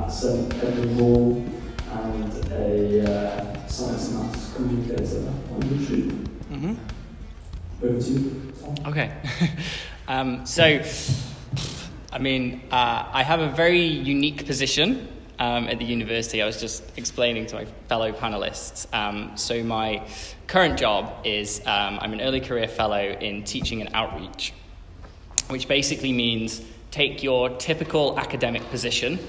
at St Edward Hall and a science and maths communicator on YouTube. Mm-hmm. Over to you. Okay. I have a very unique position at the university. I was just explaining to my fellow panelists. So my current job is I'm an early career fellow in teaching and outreach, which basically means take your typical academic position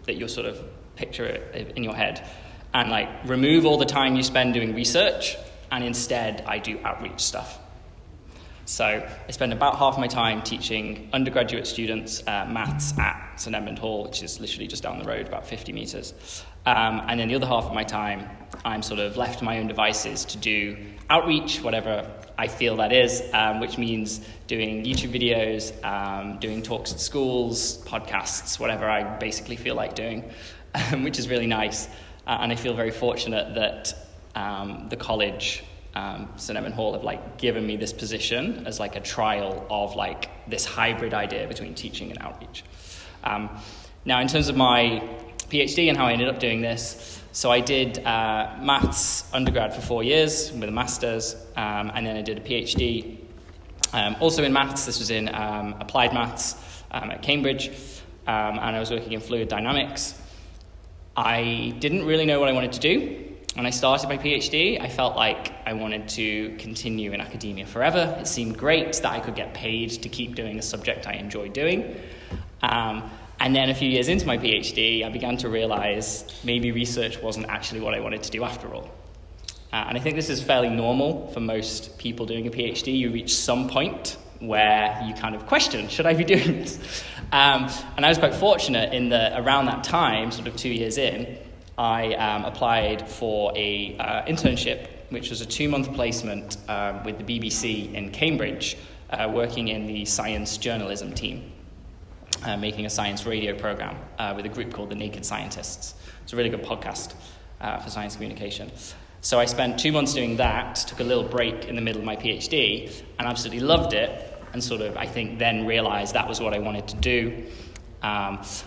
that you sort of picture it in your head and like remove all the time you spend doing research, and instead I do outreach stuff. So I spend about half my time teaching undergraduate students maths at St Edmund Hall, which is literally just down the road, about 50 metres. And then the other half of my time, I'm sort of left to my own devices to do outreach, whatever I feel that is, which means doing YouTube videos, doing talks at schools, podcasts, whatever I basically feel like doing, which is really nice. And I feel very fortunate that the college, St Edmund Hall, have like given me this position as like a trial of like this hybrid idea between teaching and outreach. Now, in terms of my PhD and how I ended up doing this, so I did maths undergrad for 4 years with a master's, and then I did a PhD also in maths. This was in applied maths at Cambridge, and I was working in fluid dynamics. I didn't really know what I wanted to do. When I started my PhD, I felt like I wanted to continue in academia forever. It seemed great that I could get paid to keep doing a subject I enjoyed doing. And then a few years into my PhD, I began to realize maybe research wasn't actually what I wanted to do after all. And I think this is fairly normal for most people doing a PhD. You reach some point where you kind of question, should I be doing this? And I was quite fortunate in that around that time, sort of 2 years in, I applied for a internship, which was a 2-month placement with the BBC in Cambridge, working in the science journalism team, making a science radio program with a group called the Naked Scientists. It's a really good podcast for science communication. So I spent 2 months doing that, took a little break in the middle of my PhD, and absolutely loved it, and sort of, I think, then realized that was what I wanted to do.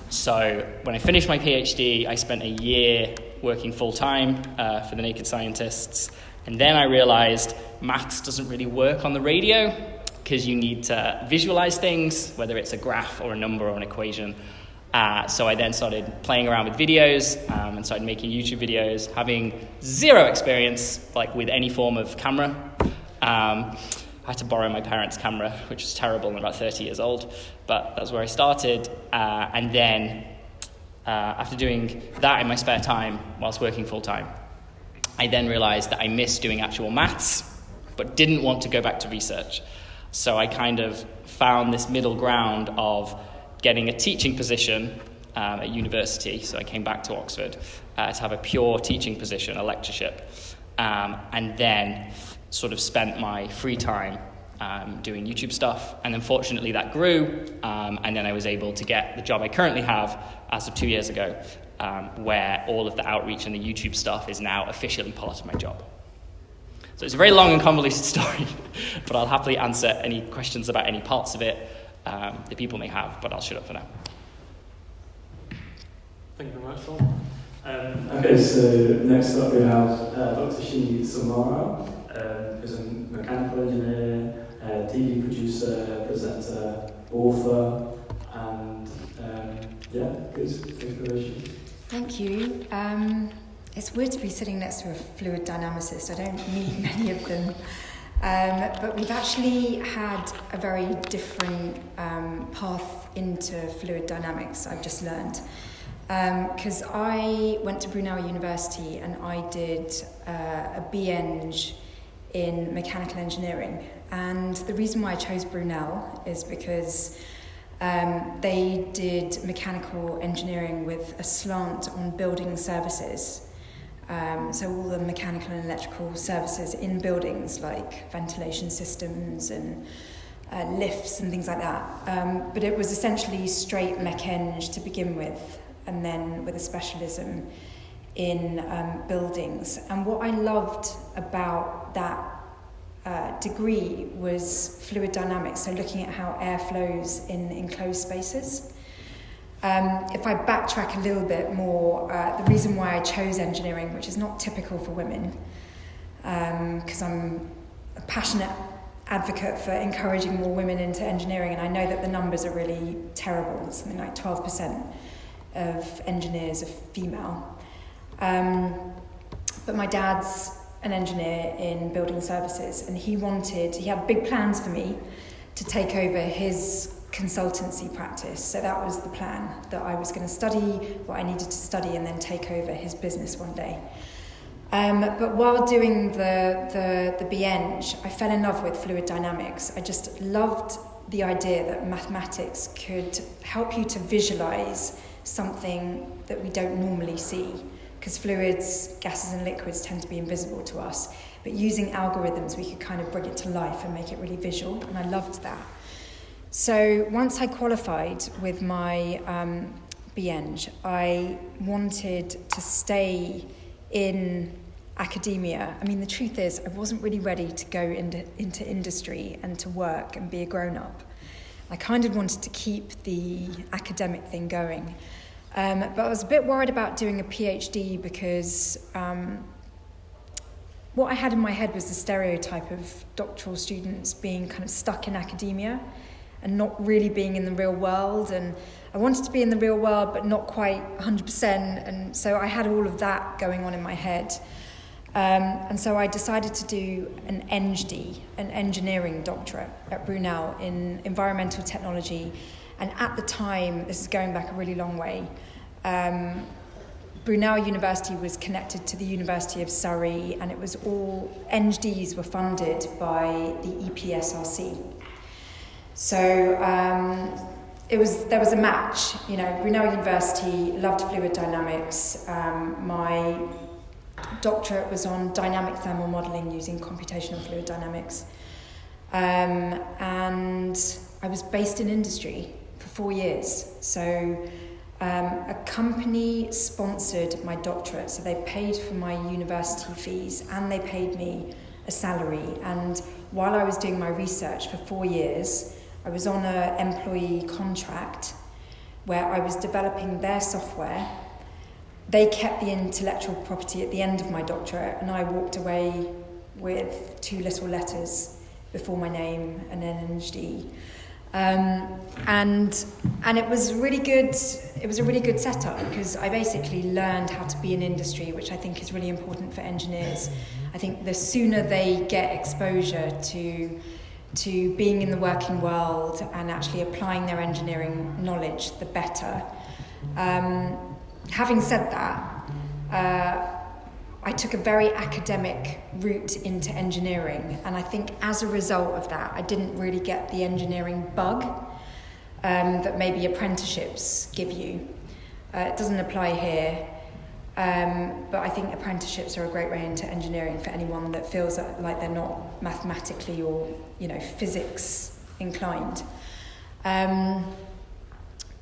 So when I finished my PhD, I spent a year working full-time for the Naked Scientists, and then I realized maths doesn't really work on the radio because you need to visualize things, whether it's a graph or a number or an equation. So I then started playing around with videos and started making YouTube videos, having zero experience like with any form of camera. I had to borrow my parents' camera, which was terrible. I'm about 30 years old, but that's where I started. And then after doing that in my spare time whilst working full-time, I then realized that I missed doing actual maths, but didn't want to go back to research. So I kind of found this middle ground of getting a teaching position at university. So I came back to Oxford to have a pure teaching position, a lectureship, and then sort of spent my free time doing YouTube stuff. And then fortunately that grew, and then I was able to get the job I currently have as of 2 years ago, where all of the outreach and the YouTube stuff is now officially part of my job. So it's a very long and convoluted story, but I'll happily answer any questions about any parts of it that people may have, but I'll shut up for now. Thank you very much, Tom. Okay, so next up we have Dr. Shi Samara, who's a mechanical engineer, TV producer, presenter, author, and good inspiration. Thank you. It's weird to be sitting next to a fluid dynamicist. I don't meet many of them. But we've actually had a very different path into fluid dynamics, I've just learned. Because I went to Brunel University and I did a BEng in mechanical engineering. And the reason why I chose Brunel is because they did mechanical engineering with a slant on building services. So all the mechanical and electrical services in buildings like ventilation systems and lifts and things like that. But it was essentially straight mech-eng to begin with, and then with a specialism in buildings. And what I loved about that degree was fluid dynamics, so looking at how air flows in enclosed spaces. If I backtrack a little bit more, the reason why I chose engineering, which is not typical for women, because I'm a passionate advocate for encouraging more women into engineering, and I know that the numbers are really terrible. Something like 12% of engineers are female. But my dad's an engineer in building services, and he had big plans for me to take over his consultancy practice. So that was the plan, that I was going to study what I needed to study and then take over his business one day. But while doing the BEng, I fell in love with fluid dynamics. I just loved the idea that mathematics could help you to visualize something that we don't normally see, because fluids, gases and liquids tend to be invisible to us. But using algorithms, we could kind of bring it to life and make it really visual, and I loved that. So once I qualified with my BEng, I wanted to stay in academia. I mean, the truth is, I wasn't really ready to go into industry and to work and be a grown-up. I kind of wanted to keep the academic thing going. But I was a bit worried about doing a PhD because what I had in my head was the stereotype of doctoral students being kind of stuck in academia and not really being in the real world. And I wanted to be in the real world, but not quite 100%. And so I had all of that going on in my head. And so I decided to do an EngD, an engineering doctorate at Brunel in environmental technology. And at the time, this is going back a really long way, Brunel University was connected to the University of Surrey, and it was all, EngDs were funded by the EPSRC. So there was a match. You know, Brunel University loved fluid dynamics. My doctorate was on dynamic thermal modelling using computational fluid dynamics. And I was based in industry for 4 years. So a company sponsored my doctorate, so they paid for my university fees and they paid me a salary. And while I was doing my research for 4 years, I was on an employee contract where I was developing their software. They kept the intellectual property at the end of my doctorate, and I walked away with 2 little letters before my name and an EngD. And it was really good. It was a really good setup because I basically learned how to be in industry, which I think is really important for engineers. I think the sooner they get exposure to being in the working world and actually applying their engineering knowledge, the better. Having said that, I took a very academic route into engineering, and I think as a result of that, I didn't really get the engineering bug that maybe apprenticeships give you. It doesn't apply here, but I think apprenticeships are a great way into engineering for anyone that feels like they're not mathematically or, physics inclined.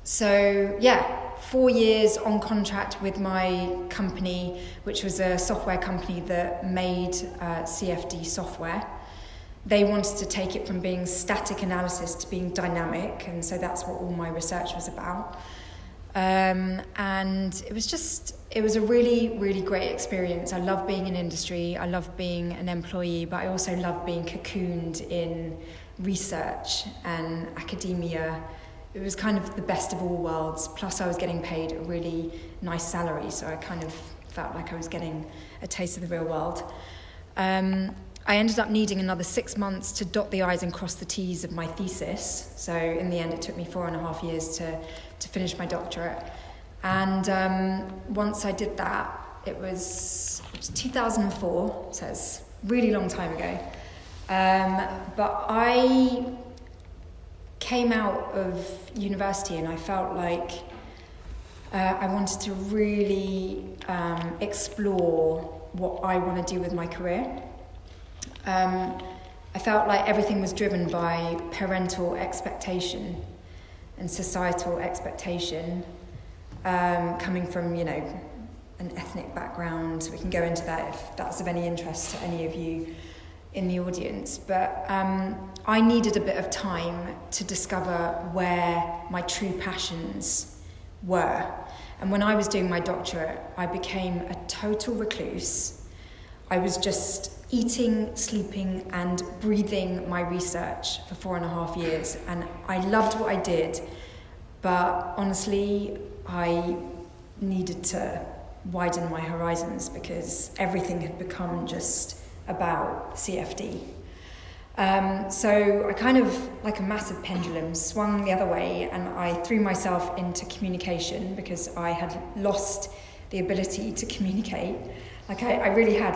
So yeah, 4 years on contract with my company, which was a software company that made CFD software. They wanted to take it from being static analysis to being dynamic, and so that's what all my research was about. And it was a really, really great experience. I love being in industry, I love being an employee, but I also love being cocooned in research and academia. It was kind of the best of all worlds, plus I was getting paid a really nice salary, so I kind of felt like I was getting a taste of the real world. I ended up needing another 6 months to dot the I's and cross the T's of my thesis, so in the end it took me 4.5 years to finish my doctorate. And once I did that, it was 2004, so it's a really long time ago. But I came out of university and I felt like I wanted to really explore what I want to do with my career. I felt like everything was driven by parental expectation and societal expectation, coming from, an ethnic background. We can go into that if that's of any interest to any of you in the audience. But I needed a bit of time to discover where my true passions were. And when I was doing my doctorate, I became a total recluse. I was just eating, sleeping, and breathing my research for 4.5 years. And I loved what I did, but honestly, I needed to widen my horizons because everything had become just about CFD. So I kind of, like a massive pendulum, swung the other way, and I threw myself into communication because I had lost the ability to communicate. Like I really had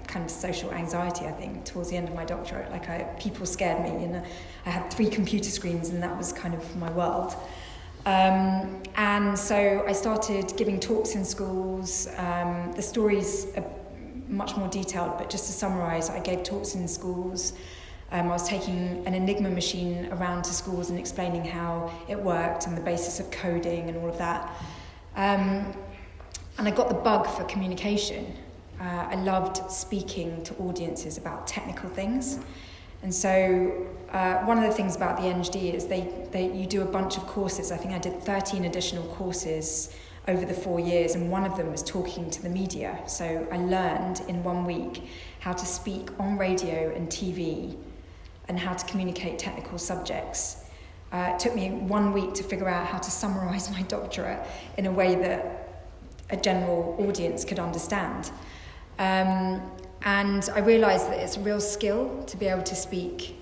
kind of social anxiety, I think, towards the end of my doctorate. People scared me, and I had 3 computer screens, and that was kind of my world. And so I started giving talks in schools. The story's much more detailed, but just to summarise, I gave talks in schools. I was taking an Enigma machine around to schools and explaining how it worked and the basis of coding and all of that. And I got the bug for communication. I loved speaking to audiences about technical things. And so one of the things about the NGD is you do a bunch of courses. I think I did 13 additional courses over the 4 years, and one of them was talking to the media. So I learned in 1 week how to speak on radio and TV and how to communicate technical subjects. It took me 1 week to figure out how to summarise my doctorate in a way that a general audience could understand. And I realised that it's a real skill to be able to speak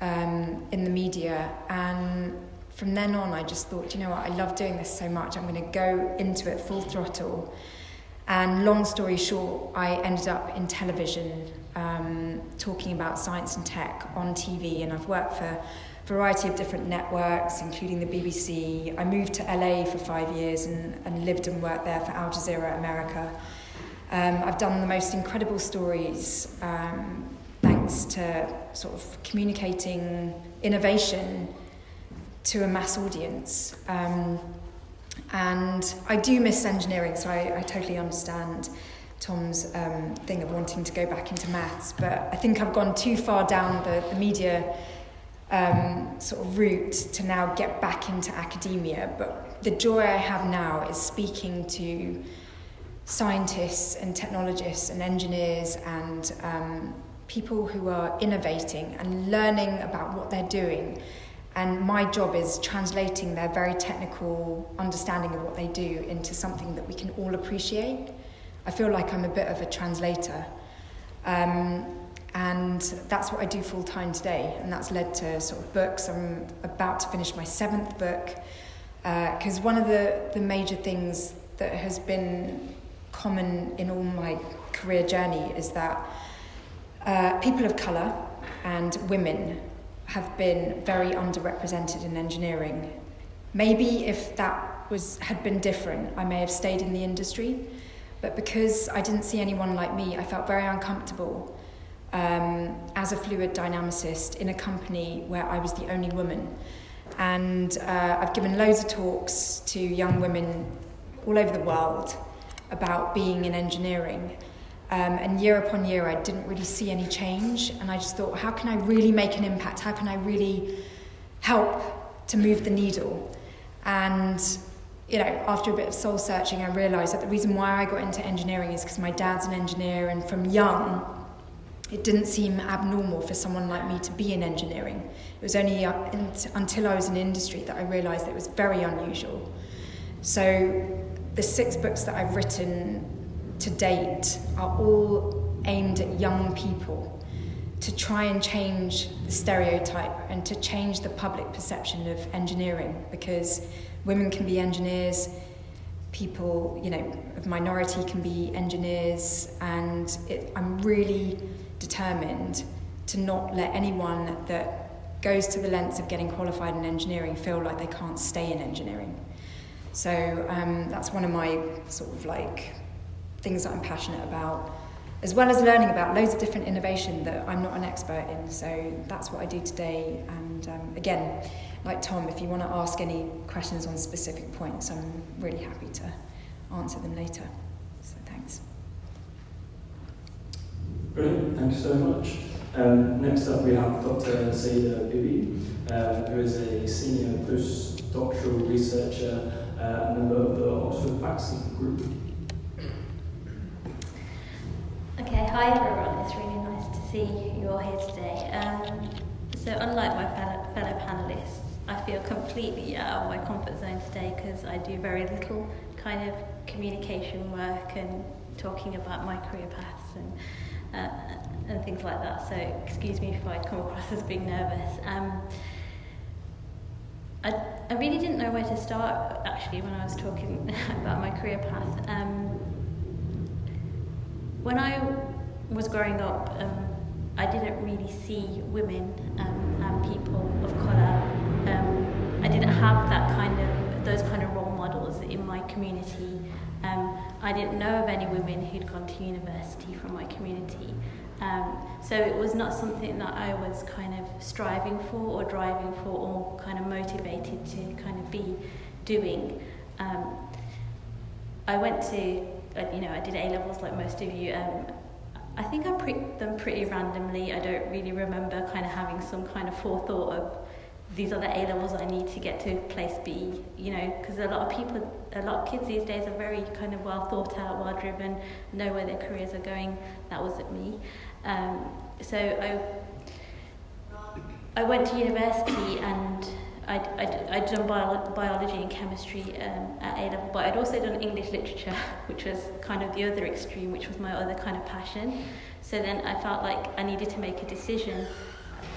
in the media. And from then on, I just thought, you know what, I love doing this so much. I'm going to go into it full throttle. And long story short, I ended up in television, talking about science and tech on TV. And I've worked for a variety of different networks, including the BBC. I moved to LA for 5 years and lived and worked there for Al Jazeera America. I've done the most incredible stories thanks to sort of communicating innovation to a mass audience. And I do miss engineering, so I totally understand Tom's thing of wanting to go back into maths, but I think I've gone too far down the media sort of route to now get back into academia. But the joy I have now is speaking to scientists and technologists and engineers and people who are innovating and learning about what they're doing. And my job is translating their very technical understanding of what they do into something that we can all appreciate. I feel like I'm a bit of a translator. And that's what I do full time today. And that's led to sort of books. I'm about to finish my 7th book. Because one of the major things that has been common in all my career journey is that people of colour and women have been very underrepresented in engineering. Maybe if that had been different, I may have stayed in the industry, but because I didn't see anyone like me, I felt very uncomfortable as a fluid dynamicist in a company where I was the only woman. And I've given loads of talks to young women all over the world about being in engineering. And year upon year, I didn't really see any change. And I just thought, how can I really make an impact? How can I really help to move the needle? And, you know, after a bit of soul searching, I realised that the reason why I got into engineering is because my dad's an engineer, and from young, it didn't seem abnormal for someone like me to be in engineering. It was only until I was in industry that I realised that it was very unusual. So the 6 books that I've written to date are all aimed at young people to try and change the stereotype and to change the public perception of engineering, because women can be engineers, people, you know, of minority can be engineers, and I'm really determined to not let anyone that goes to the lengths of getting qualified in engineering feel like they can't stay in engineering. So that's one of my sort of like things that I'm passionate about, as well as learning about loads of different innovation that I'm not an expert in. So that's what I do today. And again, like Tom, if you want to ask any questions on specific points, I'm really happy to answer them later. So thanks. Brilliant, thank you so much. Next up we have Dr. Saida Bibi, who is a senior postdoctoral researcher and then the Oxford vaccine group. Okay, hi everyone, it's really nice to see you all here today. So unlike my fellow panellists, I feel completely out of my comfort zone today because I do very little kind of communication work and talking about my career paths and things like that. So excuse me if I come across as being nervous. I really didn't know where to start actually when I was talking about my career path. When I was growing up, I didn't really see women and people of colour. I didn't have those kind of role models in my community. I didn't know of any women who'd gone to university from my community. So it was not something that I was kind of striving for or driving for or kind of motivated to kind of be doing. I went to, I did A-levels like most of you. I think I picked them pretty randomly. I don't really remember kind of having some kind of forethought of these are the A-levels I need to get to place B, because a lot of kids these days are very kind of well thought out, well driven, know where their careers are going. That wasn't me. So I went to university and I'd done biology and chemistry at A-level, but I'd also done English literature, which was kind of the other extreme, which was my other kind of passion. So then I felt like I needed to make a decision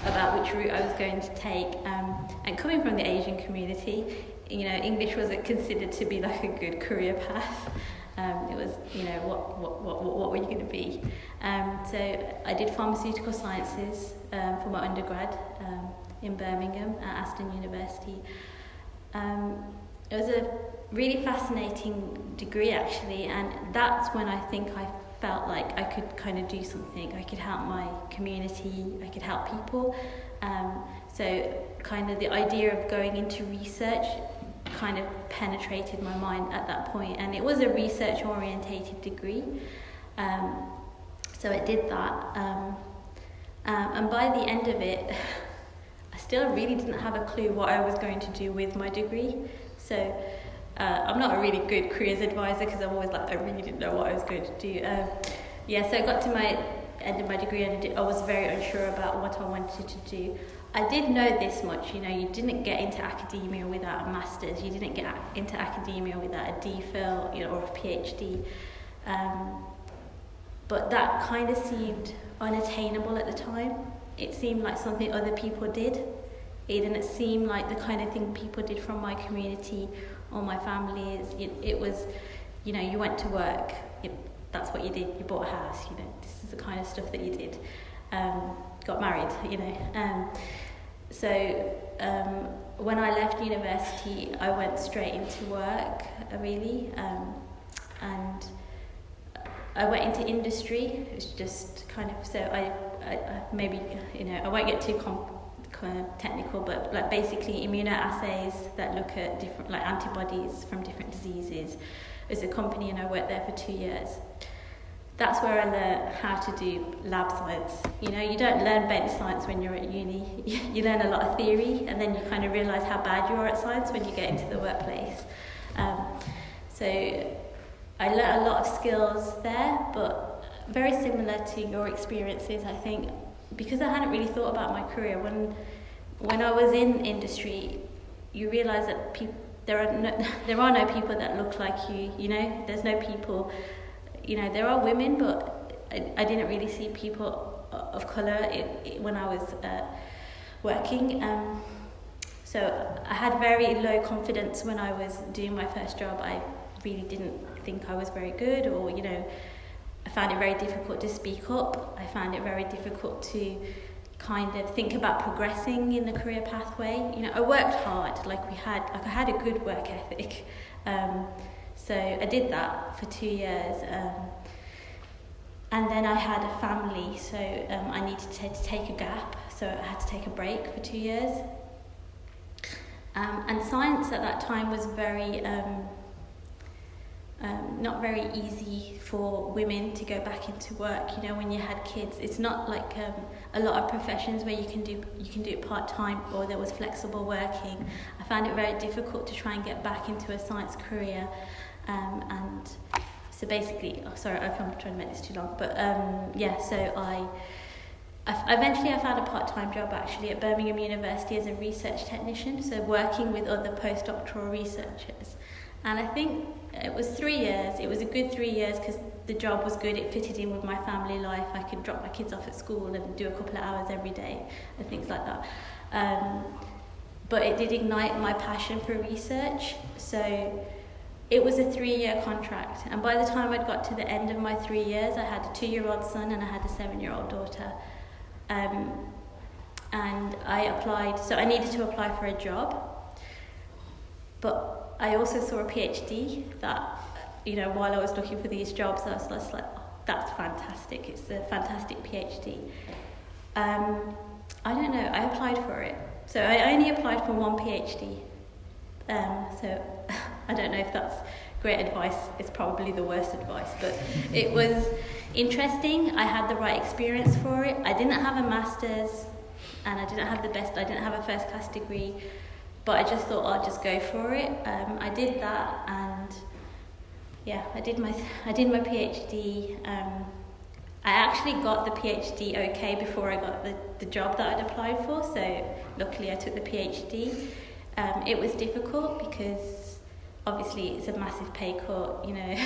about which route I was going to take. And coming from the Asian community, English wasn't considered to be like a good career path. It was, what were you going to be? So I did pharmaceutical sciences for my undergrad in Birmingham at Aston University. It was a really fascinating degree actually, and that's when I think I felt like I could kind of do something. I could help my community, I could help people. So kind of the idea of going into research kind of penetrated my mind at that point, and it was a research orientated degree. So I did that, and by the end of it, I still really didn't have a clue what I was going to do with my degree. So I'm not a really good careers advisor because I'm always like, I really didn't know what I was going to do. So I got to my end of my degree and I was very unsure about what I wanted to do. I did know this much, you didn't get into academia without a master's, you didn't get into academia without a DPhil, or a PhD. But that kind of seemed unattainable at the time. It seemed like something other people did. It didn't seem like the kind of thing people did from my community or my family. It was, you went to work, that's what you did, you bought a house, this is the kind of stuff that you did. Got married, So when I left university, I went straight into work, really, and I went into industry. It was just kind of, so I maybe, I won't get too kind of technical, but like basically immunoassays that look at different, like antibodies from different diseases. It was a company and I worked there for 2 years. That's where I learned how to do lab science. You don't learn bench science when you're at uni. You learn a lot of theory, and then you kind of realise how bad you are at science when you get into the workplace. So I learned a lot of skills there, but very similar to your experiences, I think, because I hadn't really thought about my career. When I was in industry, you realise that there are no people that look like you. There's no people. There are women, but I didn't really see people of colour when I was working. So I had very low confidence when I was doing my first job. I really didn't think I was very good, or I found it very difficult to speak up. I found it very difficult to kind of think about progressing in the career pathway. I worked hard, I had a good work ethic. So I did that for 2 years, and then I had a family, so I needed to take a gap, so I had to take a break for 2 years. And science at that time was very, not very easy for women to go back into work. You know, when you had kids, it's not like a lot of professions where you can do it part-time, or there was flexible working. I found it very difficult to try and get back into a science career, and so basically, sorry if I'm trying to make this too long, but so I eventually found a part-time job actually at Birmingham University as a research technician, so working with other postdoctoral researchers. And I think it was 3 years. It was a good 3 years because the job was good. It fitted in with my family life. I could drop my kids off at school and do a couple of hours every day and things like that. But it did ignite my passion for research. So it was a 3-year contract. And by the time I'd got to the end of my 3 years, I had a 2-year-old son and I had a 7-year-old daughter. And I applied. So I needed to apply for a job. But I also saw a PhD that, you know, while I was looking for these jobs, I was just like, oh, that's fantastic. It's a fantastic PhD. I don't know, I applied for it. So I only applied for one PhD. So I don't know if that's great advice. It's probably the worst advice, but it was interesting. I had the right experience for it. I didn't have a master's, and I didn't have a first class degree. But I just thought I'd just go for it. I did that, and yeah, I did my PhD. I actually got the PhD okay before I got the job that I'd applied for. So luckily, I took the PhD. It was difficult because obviously it's a massive pay cut. You know,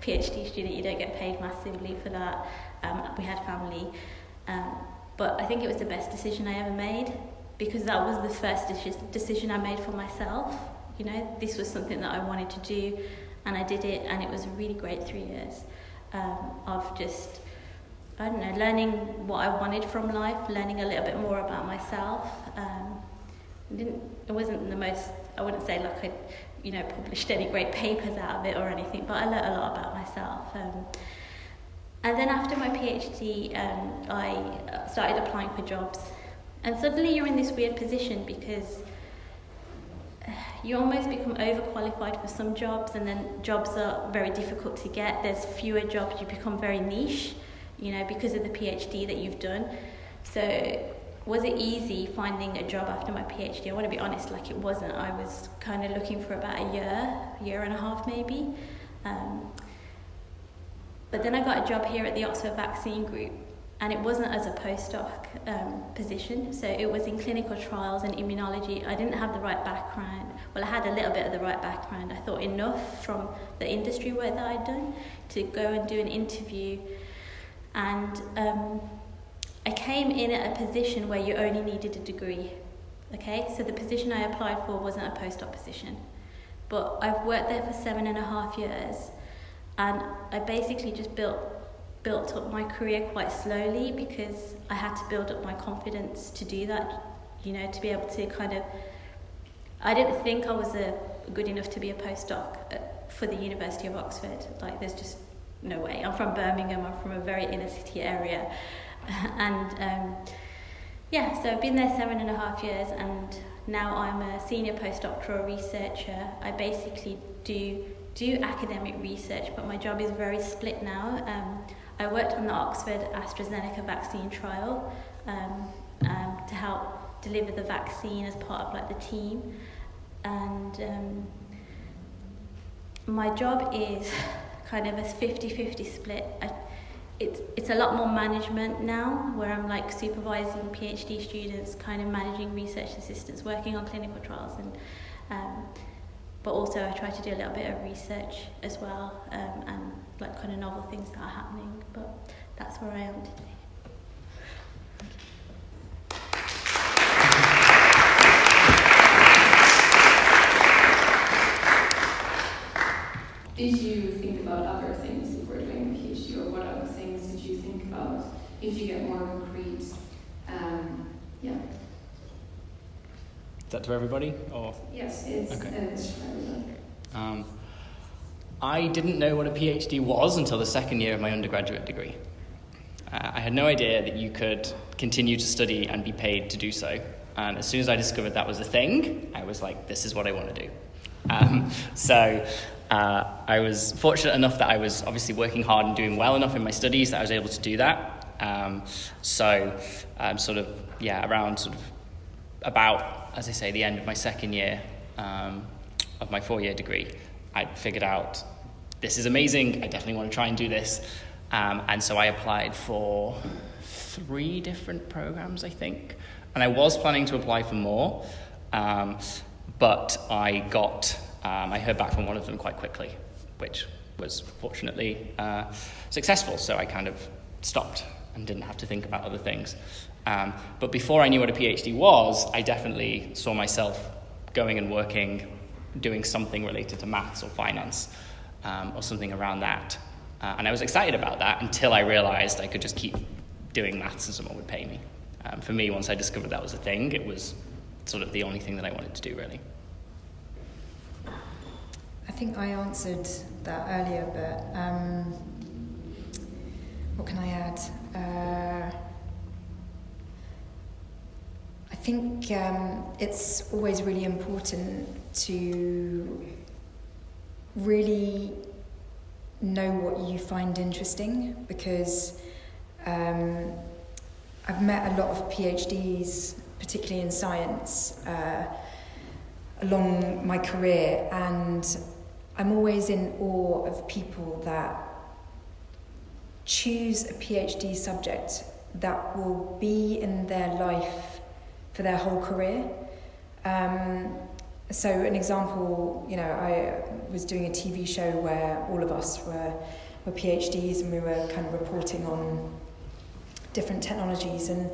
PhD student, you don't get paid massively for that. We had family, but I think it was the best decision I ever made. Because that was the first decision I made for myself. You know, this was something that I wanted to do, and I did it, and it was a really great 3 years of just, I don't know, learning what I wanted from life, learning a little bit more about myself. It wasn't the most, I wouldn't say like I, you know, published any great papers out of it or anything, but I learned a lot about myself. And then after my PhD, I started applying for jobs. And suddenly you're in this weird position because you almost become overqualified for some jobs, and then jobs are very difficult to get. There's fewer jobs, you become very niche, you know, because of the PhD that you've done. So was it easy finding a job after my PhD? I want to be honest, like it wasn't. I was kind of looking for about a year and a half maybe. But then I got a job here at the Oxford Vaccine Group. And it wasn't as a postdoc position, so it was in clinical trials and immunology. I didn't have the right background. Well, I had a little bit of the right background. I thought enough from the industry work that I'd done to go and do an interview. And I came in at a position where you only needed a degree. Okay, so the position I applied for wasn't a postdoc position. But I've worked there for 7.5 years, and I basically just built up my career quite slowly because I had to build up my confidence to do that, you know, to be able to kind of, I didn't think I was good enough to be a postdoc for the University of Oxford. Like, there's just no way. I'm from Birmingham, I'm from a very inner city area. And so I've been there 7.5 years, and now I'm a senior postdoctoral researcher. I basically do academic research, but my job is very split now. I worked on the Oxford AstraZeneca vaccine trial to help deliver the vaccine as part of like the team, and my job is kind of a 50-50 split. It's a lot more management now, where I'm like supervising PhD students, kind of managing research assistants, working on clinical trials, and but also I try to do a little bit of research as well, and like kind of novel things that are happening. But that's where I am today. Did you think about other things before doing a PhD, or what other things did you think about if you get more concrete? Is that to everybody? Or? Yes, it's for everybody. I didn't know what a PhD was until the second year of my undergraduate degree. I had no idea that you could continue to study and be paid to do so. And as soon as I discovered that was a thing, I was like, this is what I want to do. I was fortunate enough that I was obviously working hard and doing well enough in my studies that I was able to do that. So around about, as I say, the end of my second year of my 4-year degree, I figured out this is amazing. I definitely want to try and do this. And so I applied for 3 different programs, I think. And I was planning to apply for more, but I heard back from one of them quite quickly, which was fortunately successful. So I kind of stopped and didn't have to think about other things. But before I knew what a PhD was, I definitely saw myself going and working, doing something related to maths or finance, or something around that. And I was excited about that until I realized I could just keep doing maths and someone would pay me. For me, once I discovered that was a thing, it was sort of the only thing that I wanted to do, really. I think I answered that earlier, but what can I add? I think it's always really important to really know what you find interesting, because I've met a lot of PhDs, particularly in science, along my career, and I'm always in awe of people that choose a PhD subject that will be in their life for their whole career. So an example, I was doing a TV show where all of us were PhDs, and we were kind of reporting on different technologies, and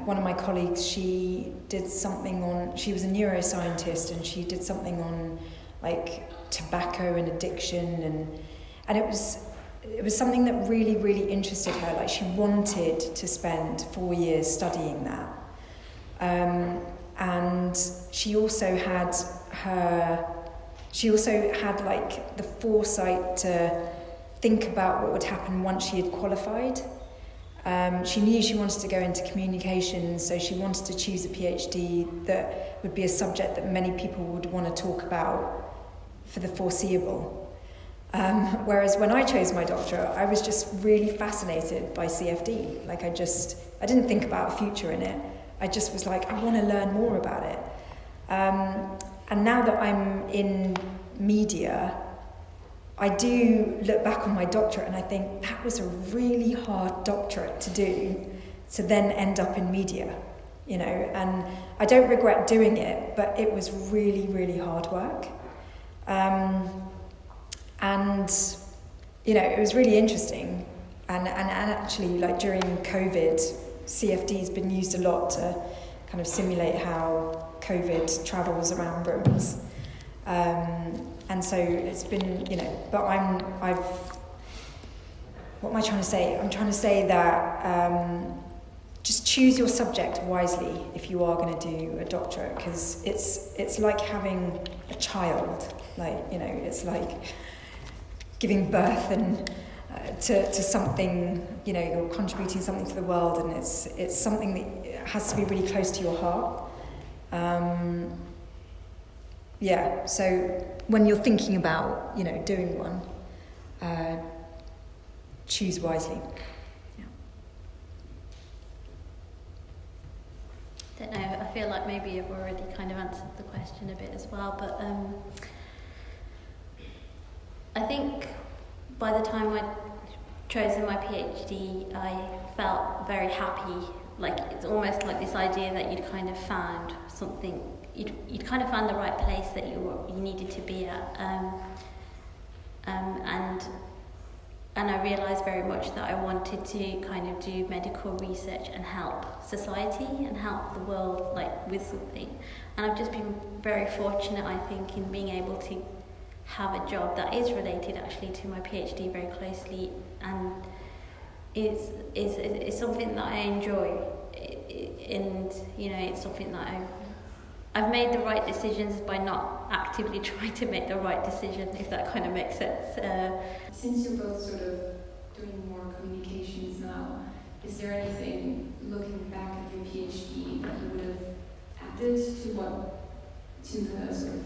one of my colleagues, she was a neuroscientist, and she did something on like tobacco and addiction, and it was something that really, really interested her. Like, she wanted to spend 4 years studying that. And she also had like the foresight to think about what would happen once she had qualified. She knew she wanted to go into communications, so she wanted to choose a PhD that would be a subject that many people would want to talk about for the foreseeable. Whereas when I chose my doctorate, I was just really fascinated by CFD. Like, I didn't think about a future in it. I just was like, I want to learn more about it. And now that I'm in media, I do look back on my doctorate and I think that was a really hard doctorate to do, to then end up in media, and I don't regret doing it, but it was really, really hard work. And it was really interesting. And actually, like, during COVID, CFD's been used a lot to kind of simulate how COVID travels around rooms. And so it's been, but what am I trying to say? I'm trying to say that just choose your subject wisely if you are going to do a doctorate, because it's like having a child. Like, it's like giving birth and to something, you're contributing something to the world, and it's something that has to be really close to your heart. So when you're thinking about, doing one, choose wisely. I don't know, I feel like maybe I've already kind of answered the question a bit as well, but I think by the time I'd chosen my PhD, I felt very happy. Like, it's almost like this idea that you'd kind of found something, you'd kind of found the right place that you needed to be at. And I realised very much that I wanted to kind of do medical research and help society and help the world, like, with something. And I've just been very fortunate, I think, in being able to have a job that is related actually to my PhD very closely, and is something that I enjoy, and it's something that I've made the right decisions by not actively trying to make the right decision, if that kind of makes sense. Since you're both sort of doing more communications now, is there anything, looking back at your PhD, that you would have added to the sort of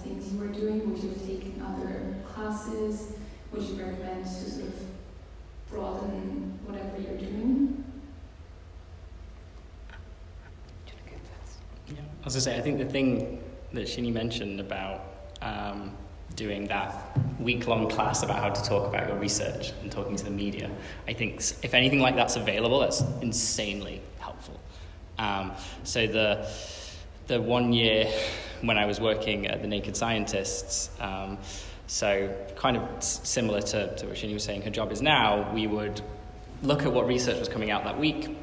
things you were doing? Would you have taken other classes? Would you recommend to sort of broaden whatever you're doing? Yeah. I was going to say, I think the thing that Shini mentioned about doing that week-long class about how to talk about your research and talking to the media, I think if anything like that's available, that's insanely helpful. So the 1 year when I was working at the Naked Scientists, so kind of similar to what Shini was saying, her job is now, we would look at what research was coming out that week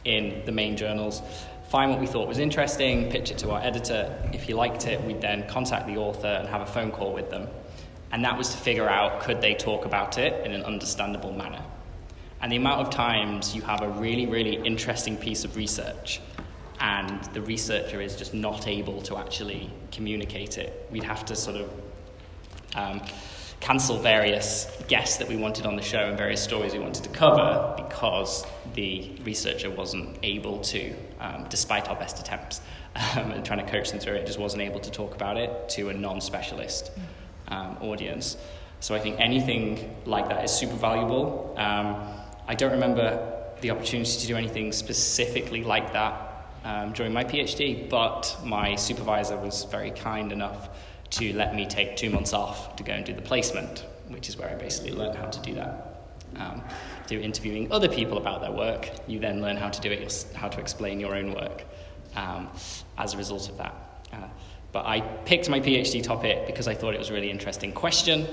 in the main journals, find what we thought was interesting, pitch it to our editor. If he liked it, we'd then contact the author and have a phone call with them. And that was to figure out, could they talk about it in an understandable manner? And the amount of times you have a really, really interesting piece of research and the researcher is just not able to actually communicate it. We'd have to sort of cancel various guests that we wanted on the show and various stories we wanted to cover because the researcher wasn't able to, despite our best attempts, and trying to coach them through it, just wasn't able to talk about it to a non-specialist audience. So I think anything like that is super valuable. I don't remember the opportunity to do anything specifically like that during my PhD, but my supervisor was very kind enough to let me take 2 months off to go and do the placement, which is where I basically learned how to do that. Through interviewing other people about their work, you then learn how to do it, how to explain your own work as a result of that. But I picked my PhD topic because I thought it was a really interesting question,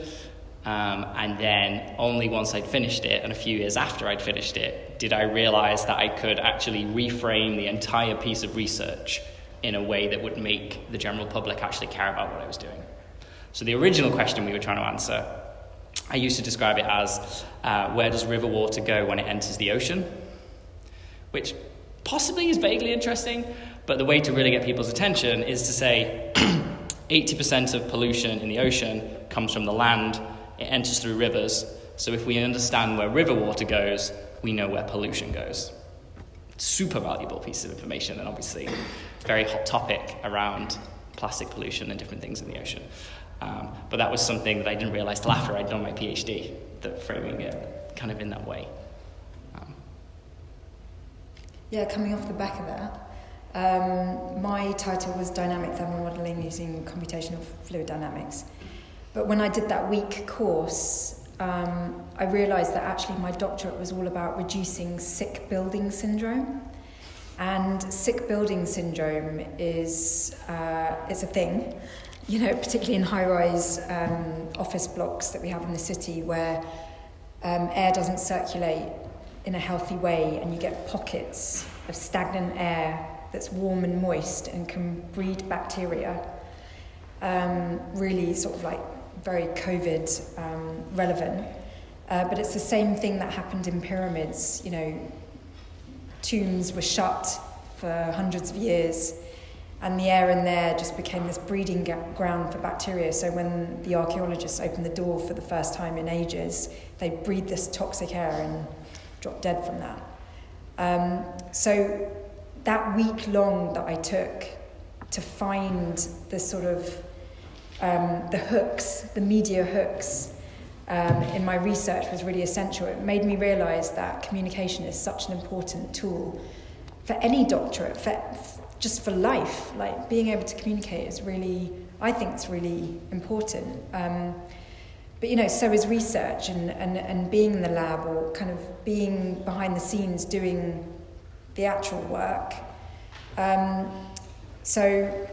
and then only once I'd finished it, and a few years after I'd finished it, did I realize that I could actually reframe the entire piece of research in a way that would make the general public actually care about what I was doing. So the original question we were trying to answer, I used to describe it as, where does river water go when it enters the ocean? Which possibly is vaguely interesting, but the way to really get people's attention is to say 80% of pollution in the ocean comes from the land, it enters through rivers, so if we understand where river water goes, we know where pollution goes. Super valuable piece of information, and obviously very hot topic around plastic pollution and different things in the ocean. But that was something that I didn't realize till after I'd done my PhD, that framing it kind of in that way. Yeah, coming off the back of that, my title was Dynamic Thermal Modelling using Computational Fluid Dynamics. But when I did that week course, I realised that actually my doctorate was all about reducing sick building syndrome. And sick building syndrome is a thing, you know, particularly in high-rise office blocks that we have in the city where air doesn't circulate in a healthy way and you get pockets of stagnant air that's warm and moist and can breed bacteria. Really sort of like very COVID relevant. But it's the same thing that happened in pyramids, you know. Tombs were shut for hundreds of years and the air in there just became this breeding ground for bacteria. So when the archaeologists opened the door for the first time in ages, they breathed this toxic air and dropped dead from that. So that week long that I took to find the sort of the hooks, the media hooks, in my research was really essential. It made me realise that communication is such an important tool for any doctorate, just for life. Like being able to communicate is really, I think it's really important. But you know, so is research and being in the lab or kind of being behind the scenes doing the actual work. So,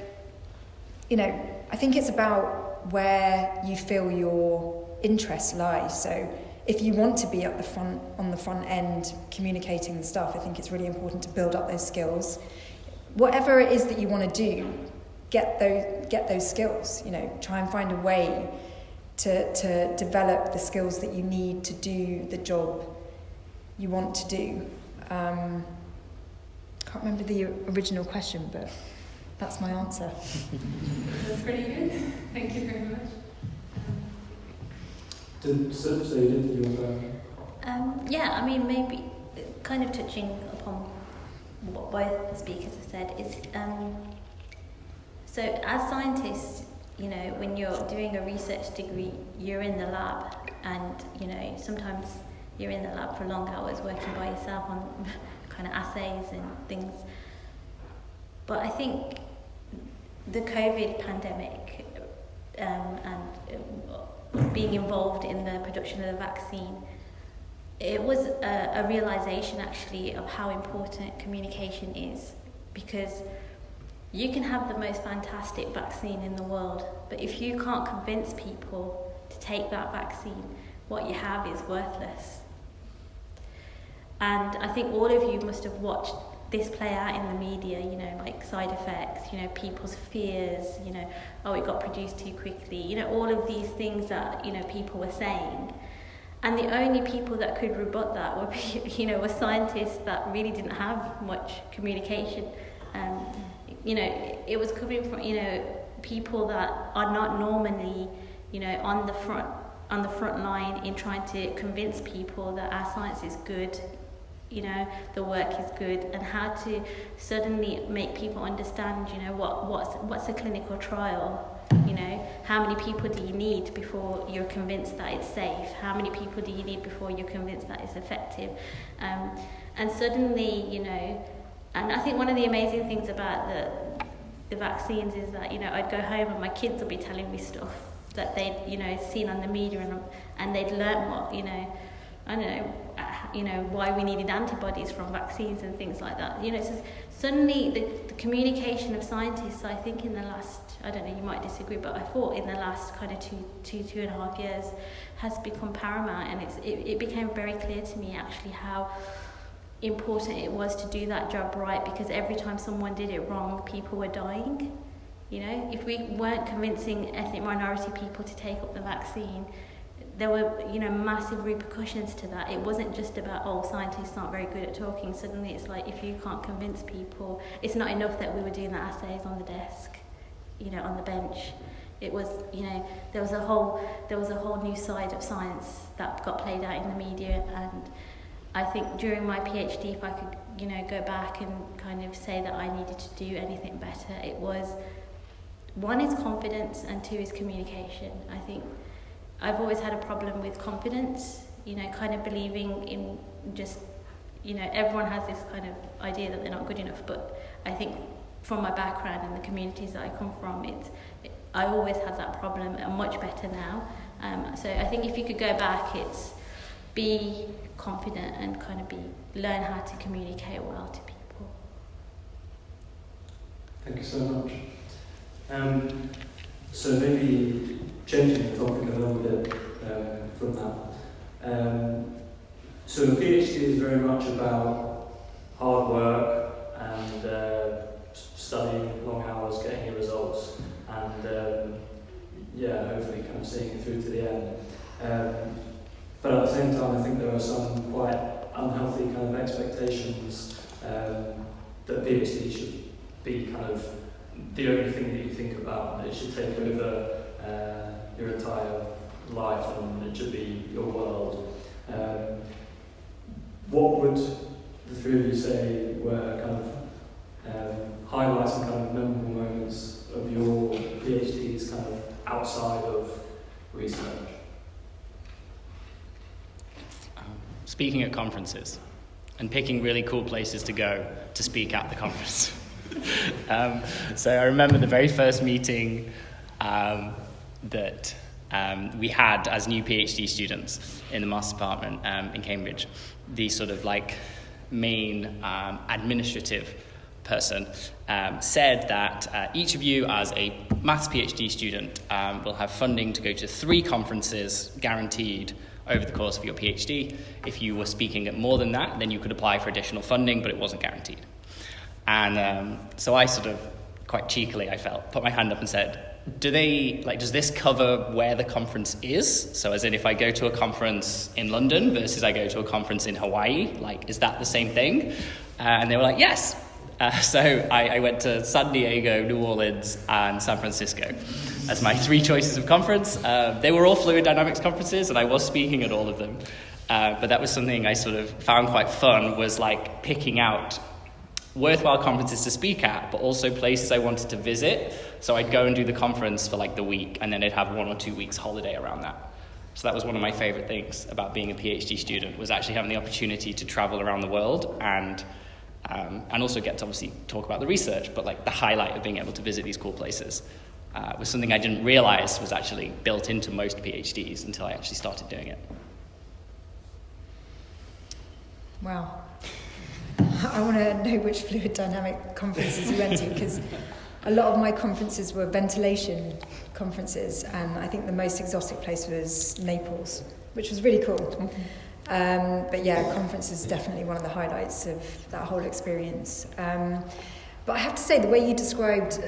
you know, I think it's about where you feel your interests lie. So if you want to be at the front, on the front end communicating the stuff, I think it's really important to build up those skills. Whatever it is that you want to do, get those skills. You know, try and find a way to develop the skills that you need to do the job you want to do. Can't remember the original question, but that's my answer. That's pretty good. Thank you very much. Yeah, I mean, maybe kind of touching upon what both the speakers have said is, so as scientists, you know, when you're doing a research degree, you're in the lab, and, you know, sometimes you're in the lab for long hours working by yourself on kind of assays and things. But I think the COVID pandemic and being involved in the production of the vaccine, it was a realization actually of how important communication is, because you can have the most fantastic vaccine in the world, but if you can't convince people to take that vaccine, what you have is worthless. And I think all of you must have watched this play out in the media, you know, like side effects, you know, people's fears, you know, oh, it got produced too quickly, you know, all of these things that, you know, people were saying. And the only people that could rebut that were, you know, were scientists that really didn't have much communication. You know, it was coming from, you know, people that are not normally, you know, on the front line in trying to convince people that our science is good, you know, the work is good, and how to suddenly make people understand, you know, what's a clinical trial. You know, how many people do you need before you're convinced that it's safe? How many people do you need before you're convinced that it's effective? And suddenly, you know, and I think one of the amazing things about the vaccines is that, you know, I'd go home and my kids would be telling me stuff that they'd, you know, seen on the media, and they'd learn what, you know, I don't know, you know, why we needed antibodies from vaccines and things like that. You know, so suddenly the communication of scientists, I think in the last, I don't know, you might disagree, but I thought in the last kind of two and a half years has become paramount, and it became very clear to me actually how important it was to do that job right, because every time someone did it wrong, people were dying. You know, if we weren't convincing ethnic minority people to take up the vaccine, there were, you know, massive repercussions to that. It wasn't just about, oh, scientists aren't very good at talking. Suddenly it's like, if you can't convince people, it's not enough that we were doing the assays on the desk, you know, on the bench. It was, you know, there was a whole new side of science that got played out in the media. And I think during my PhD, if I could, you know, go back and kind of say that I needed to do anything better, it was, one is confidence, and two is communication. I think I've always had a problem with confidence, you know, kind of believing in just, you know, everyone has this kind of idea that they're not good enough, but I think from my background and the communities that I come from, I always had that problem, and much better now. So I think if you could go back, it's be confident and kind of learn how to communicate well to people. Thank you so much. So maybe changing the topic a little bit from that. So the PhD is very much about hard work and studying long hours, getting your results, and hopefully kind of seeing it through to the end. But at the same time, I think there are some quite unhealthy kind of expectations that PhD should be kind of the only thing that you think about, that it should take over your entire life and it should be your world. What would the three of you say were kind of highlights and kind of memorable moments of your PhDs kind of outside of research? Speaking at conferences and picking really cool places to go to speak at the conference. So I remember the very first meeting that we had as new PhD students in the master's department in Cambridge. The sort of like main administrative person said that each of you as a maths PhD student will have funding to go to 3 conferences guaranteed over the course of your PhD. If you were speaking at more than that, then you could apply for additional funding, but it wasn't guaranteed. And so I sort of, quite cheekily, I felt, put my hand up and said, does this cover where the conference is? So as in, if I go to a conference in London versus I go to a conference in Hawaii, like, is that the same thing? And they were like, yes. So I went to San Diego, New Orleans, and San Francisco as my 3 choices of conference. They were all fluid dynamics conferences, and I was speaking at all of them. But that was something I sort of found quite fun, was like picking out worthwhile conferences to speak at, but also places I wanted to visit. So I'd go and do the conference for like the week, and then I'd have 1 or 2 weeks holiday around that. So that was one of my favorite things about being a PhD student, was actually having the opportunity to travel around the world and also get to obviously talk about the research, but like the highlight of being able to visit these cool places was something I didn't realize was actually built into most PhDs until I actually started doing it. Wow. I want to know which fluid dynamic conferences you went to, because a lot of my conferences were ventilation conferences, and I think the most exotic place was Naples, which was really cool. But yeah, conference is definitely one of the highlights of that whole experience. But I have to say, the way you described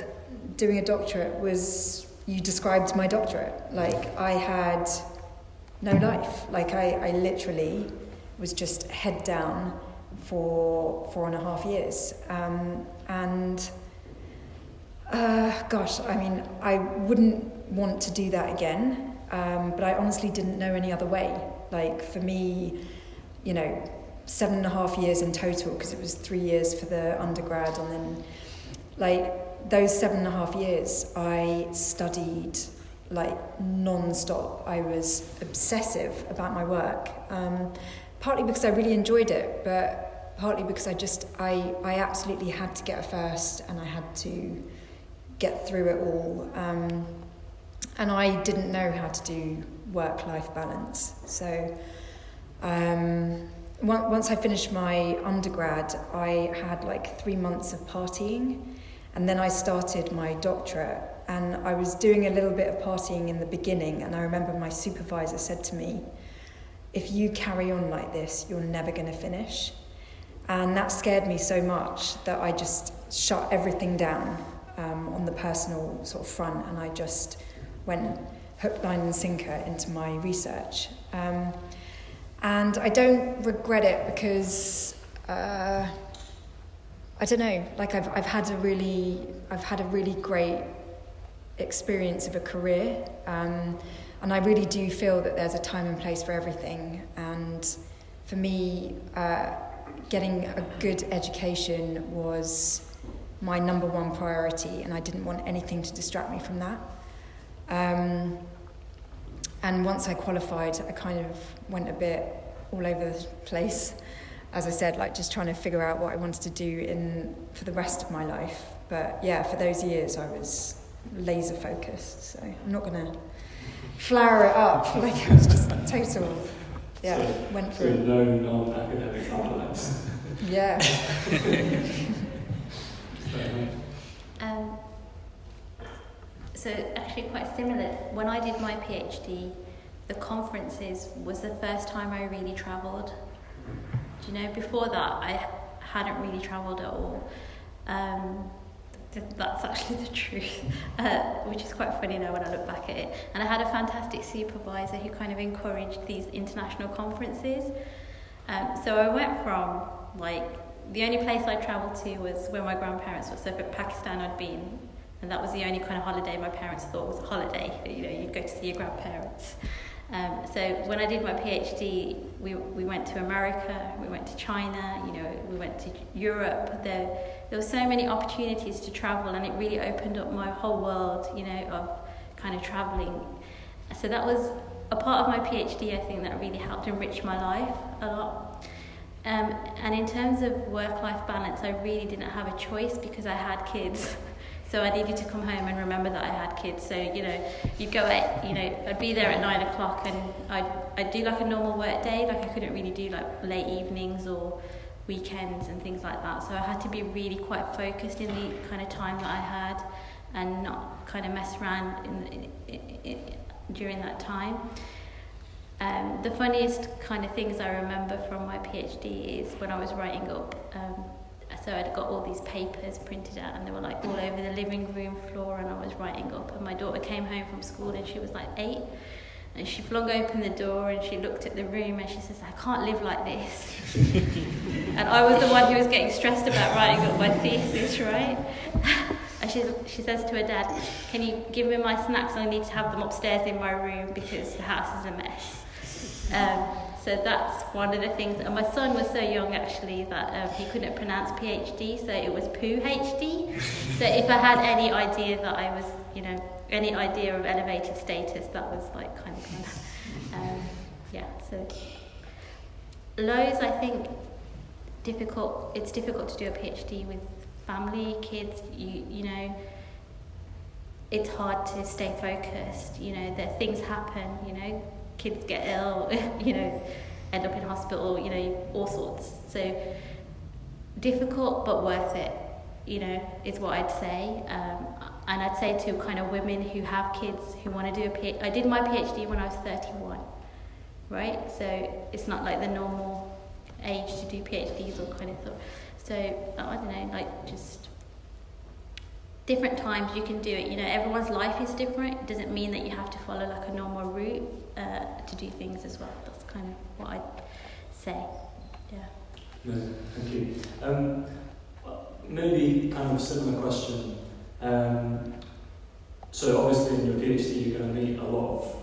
doing a doctorate was, you described my doctorate. Like, I had no life. Like, I literally was just head down for 4.5 years. Gosh, I mean, I wouldn't want to do that again, but I honestly didn't know any other way. Like, for me, 7.5 years in total, because it was 3 years for the undergrad, and then, like, those 7.5 years, I studied, like, non-stop. I was obsessive about my work, partly because I really enjoyed it, but partly because I absolutely had to get a first, and I had to get through it all. And I didn't know how to do work-life balance. So once I finished my undergrad, I had like 3 months of partying, and then I started my doctorate, and I was doing a little bit of partying in the beginning, and I remember my supervisor said to me, "If you carry on like this, you're never going to finish." And that scared me so much that I just shut everything down on the personal sort of front, and I just went hook, line and sinker into my research. And I don't regret it, because I don't know, like I've had a really great experience of a career, and I really do feel that there's a time and place for everything. And for me, getting a good education was my number one priority, and I didn't want anything to distract me from that. And once I qualified, I kind of went a bit all over the place, as I said, like just trying to figure out what I wanted to do for the rest of my life. But yeah, for those years I was laser focused, so I'm not going to flower it up. Like, it was just total, went for it. No non-academic highlights. Yeah. So actually quite similar. When I did my PhD, the conferences was the first time I really travelled. Do you know, before that I hadn't really travelled at all. That's actually the truth, which is quite funny now when I look back at it. And I had a fantastic supervisor who kind of encouraged these international conferences. So I went from, like, the only place I travelled to was where my grandparents were. So for Pakistan I'd been, and that was the only kind of holiday my parents thought was a holiday. You'd go to see your grandparents. So when I did my PhD, we went to America, we went to China, we went to Europe. There were so many opportunities to travel, and it really opened up my whole world, of kind of travelling. So that was a part of my PhD, I think, that really helped enrich my life a lot. And in terms of work-life balance, I really didn't have a choice because I had kids. So I needed to come home and remember that I had kids. So, you'd go at, I'd be there at 9 o'clock, and I'd do like a normal work day. Like, I couldn't really do like late evenings or weekends and things like that. So I had to be really quite focused in the kind of time that I had, and not kind of mess around during that time. The funniest kind of things I remember from my PhD is when I was writing up. So I'd got all these papers printed out, and they were like all over the living room floor, and I was writing up, and my daughter came home from school, and she was like 8, and she flung open the door and she looked at the room and she says, "I can't live like this." And I was the one who was getting stressed about writing up my thesis, right? And she says to her dad, "Can you give me my snacks? I need to have them upstairs in my room because the house is a mess." So that's one of the things. And my son was so young actually that he couldn't pronounce PhD, so it was PhD. So if I had any idea that I was, any idea of elevated status, that was like kind of. So lows, I think, difficult. It's difficult to do a PhD with family, kids. It's hard to stay focused. That things happen. Kids get ill. End up in hospital. All sorts. So difficult, but worth it. Is what I'd say. And I'd say to kind of women who have kids who want to do a PhD. I did my PhD when I was 31, right? So it's not like the normal age to do PhDs or kind of stuff. So I don't know, like just different times you can do it. Everyone's life is different. It doesn't mean that you have to follow like a normal route to do things as well. That's kind of what I'd say. Yeah. No, thank you. Maybe kind of a similar question. So obviously in your PhD you're going to meet a lot of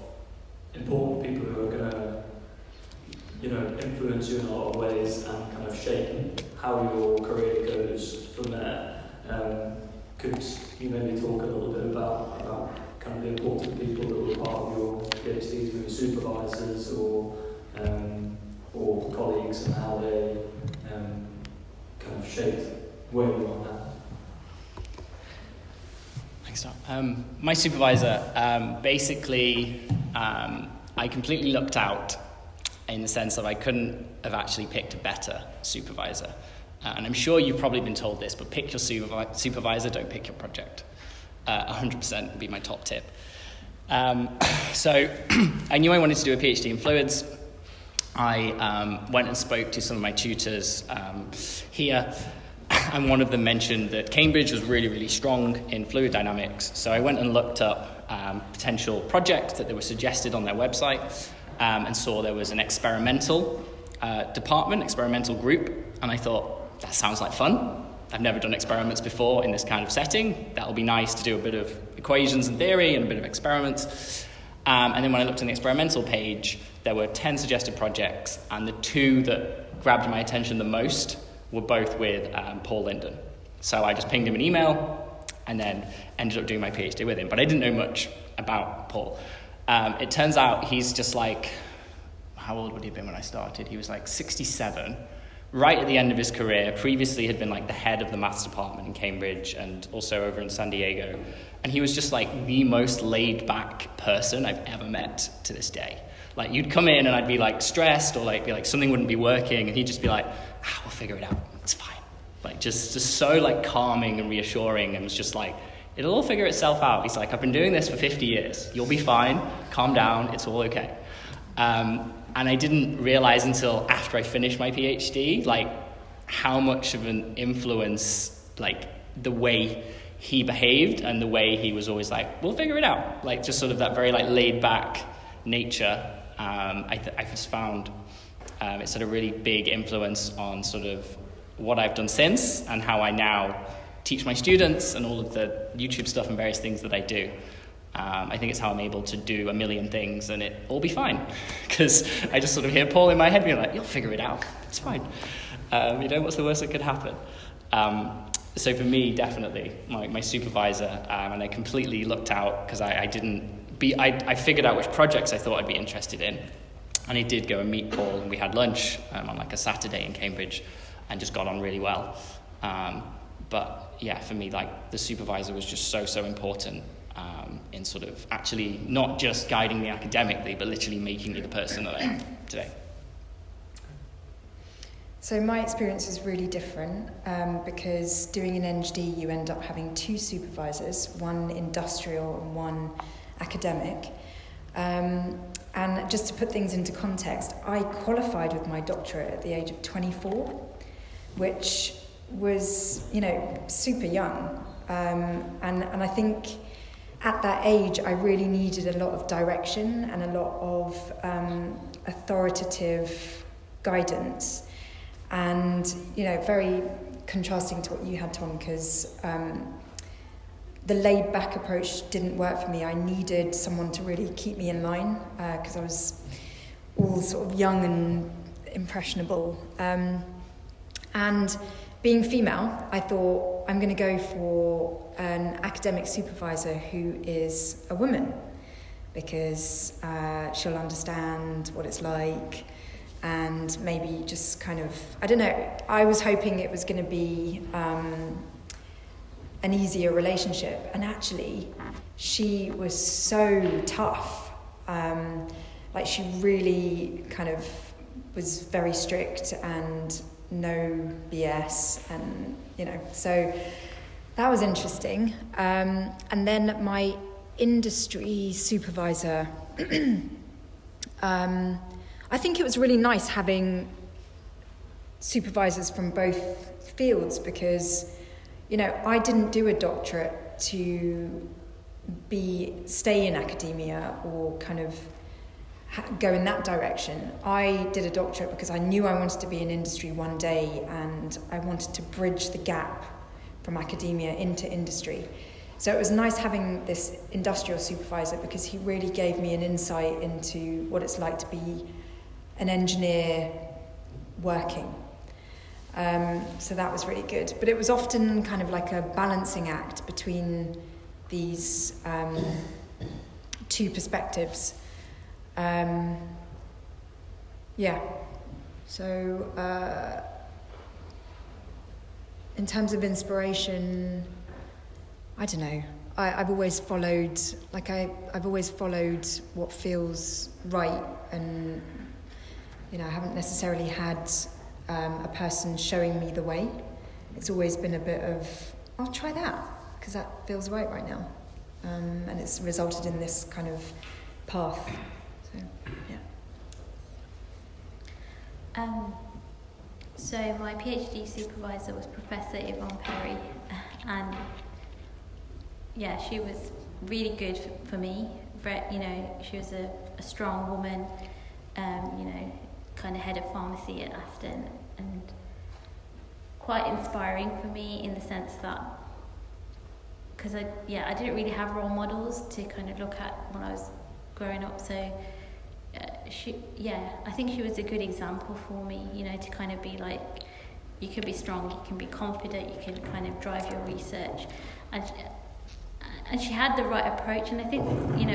important people who are going to, influence you in a lot of ways and kind of shape how your career goes from there. Could you maybe talk a little bit about kind of the important people that were part of your PhDs, maybe supervisors or colleagues, and how they kind of shaped where you are now? Thanks, Tom. My supervisor, basically, I completely lucked out in the sense that I couldn't have actually picked a better supervisor. And I'm sure you've probably been told this, but pick your supervisor, don't pick your project. 100% would be my top tip. So I knew I wanted to do a PhD in fluids. I went and spoke to some of my tutors here, and one of them mentioned that Cambridge was really, really strong in fluid dynamics. So I went and looked up potential projects that they were suggested on their website, and saw there was an experimental department, experimental group, and I thought, that sounds like fun. I've never done experiments before in this kind of setting. That'll be nice to do a bit of equations and theory and a bit of experiments. And then when I looked on the experimental page, there were 10 suggested projects, and the two that grabbed my attention the most were both with Paul Linden. So I just pinged him an email and then ended up doing my PhD with him. But I didn't know much about Paul. It turns out he's just like, how old would he have been when I started? He was like 67, right at the end of his career. Previously had been like the head of the maths department in Cambridge and also over in San Diego. And he was just like the most laid back person I've ever met to this day. Like you'd come in and I'd be like stressed or like be like something wouldn't be working, and he'd just be like, we'll figure it out, it's fine. Like just so like calming and reassuring, and was just like, it'll all figure itself out. He's like, I've been doing this for 50 years. You'll be fine. Calm down. It's all okay. And I didn't realize until after I finished my PhD, like how much of an influence, like the way he behaved and the way he was always like, we'll figure it out. Like just sort of that very like laid back nature. I just found it's had a really big influence on sort of what I've done since and how I now teach my students and all of the YouTube stuff and various things that I do. I think it's how I'm able to do a million things and it all be fine. Because I just sort of hear Paul in my head being like, you'll figure it out. It's fine. What's the worst that could happen? So for me, definitely, my supervisor, and I completely lucked out because I figured out which projects I thought I'd be interested in. And I did go and meet Paul, and we had lunch on like a Saturday in Cambridge and just got on really well. But yeah, for me, like the supervisor was just so important in sort of actually not just guiding me academically, but literally making me the person that I am today. So my experience was really different because doing an NGD, you end up having two supervisors, one industrial and one academic. And just to put things into context, I qualified with my doctorate at the age of 24, which was, super young. And I think at that age, I really needed a lot of direction and a lot of authoritative guidance. And, very contrasting to what you had, Tom, because the laid-back approach didn't work for me. I needed someone to really keep me in line because I was all sort of young and impressionable. And being female, I thought I'm going to go for an academic supervisor who is a woman, because she'll understand what it's like, and maybe just kind of, I don't know, I was hoping it was going to be an easier relationship, and actually she was so tough. Like, she really kind of was very strict and no BS, and so that was interesting. And then my industry supervisor, I think it was really nice having supervisors from both fields, because I didn't do a doctorate to stay in academia or kind of go in that direction. I did a doctorate because I knew I wanted to be in industry one day, and I wanted to bridge the gap from academia into industry. So it was nice having this industrial supervisor, because he really gave me an insight into what it's like to be an engineer working. So that was really good. But it was often kind of like a balancing act between these two perspectives. So in terms of inspiration, I don't know. I've always followed, I've always followed what feels right, and I haven't necessarily had a person showing me the way. It's always been a bit of, I'll try that because that feels right now, and it's resulted in this kind of path. So yeah. So my PhD supervisor was Professor Yvonne Perry, and yeah, she was really good for me. She was a strong woman, kind of head of pharmacy at Aston, and quite inspiring for me in the sense that, because I didn't really have role models to kind of look at when I was growing up. So I think she was a good example for me, to kind of be like, you can be strong, you can be confident, you can kind of drive your research, and she had the right approach. And I think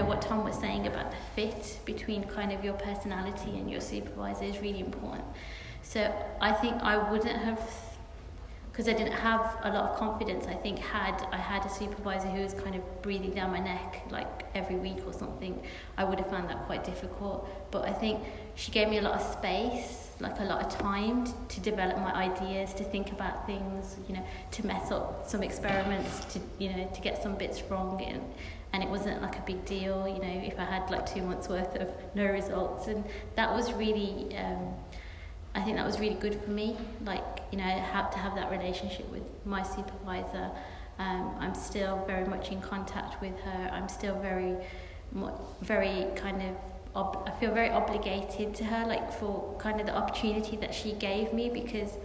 what Tom was saying about the fit between kind of your personality and your supervisor is really important. So I think I wouldn't have, because I didn't have a lot of confidence, I think I had a supervisor who was kind of breathing down my neck like every week or something, I would have found that quite difficult. But I think she gave me a lot of space, like a lot of time to develop my ideas, to think about things, to mess up some experiments, to get some bits wrong, and it wasn't like a big deal, if I had like 2 months worth of no results. And that was really, I think that was really good for me, to have that relationship with my supervisor. I'm still very much in contact with her. I'm still very kind of, I feel very obligated to her, for kind of the opportunity that she gave me, because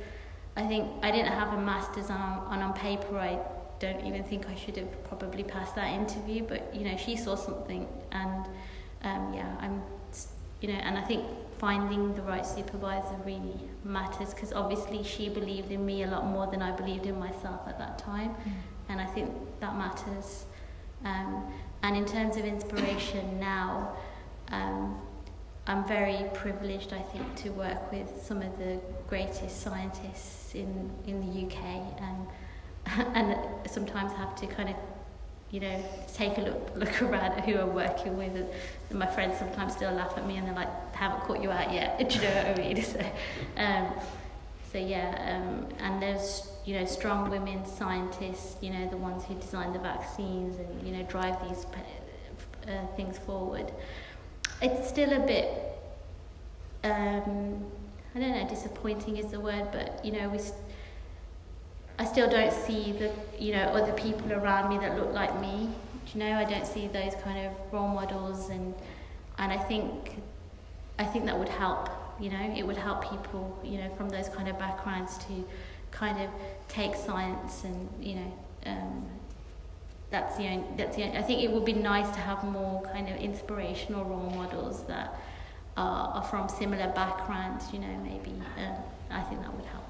I think I didn't have a master's on paper. I don't even think I should have probably passed that interview, but she saw something, and and I think finding the right supervisor really matters, because obviously she believed in me a lot more than I believed in myself at that time, and I think that matters. And in terms of inspiration now, I'm very privileged, I think, to work with some of the greatest scientists in the UK, and sometimes have to kind of take a look around at who I'm working with, and my friends sometimes still laugh at me and they're like, haven't caught you out yet, do you know what I mean? And there's strong women scientists, the ones who design the vaccines and drive these things forward. It's still a bit, I don't know, disappointing is the word, but I still don't see the other people around me that look like me. I don't see those kind of role models, and I think that would help. It would help people from those kind of backgrounds to kind of take science, and that's the only, I think it would be nice to have more kind of inspirational role models that are from similar backgrounds, maybe I think that would help.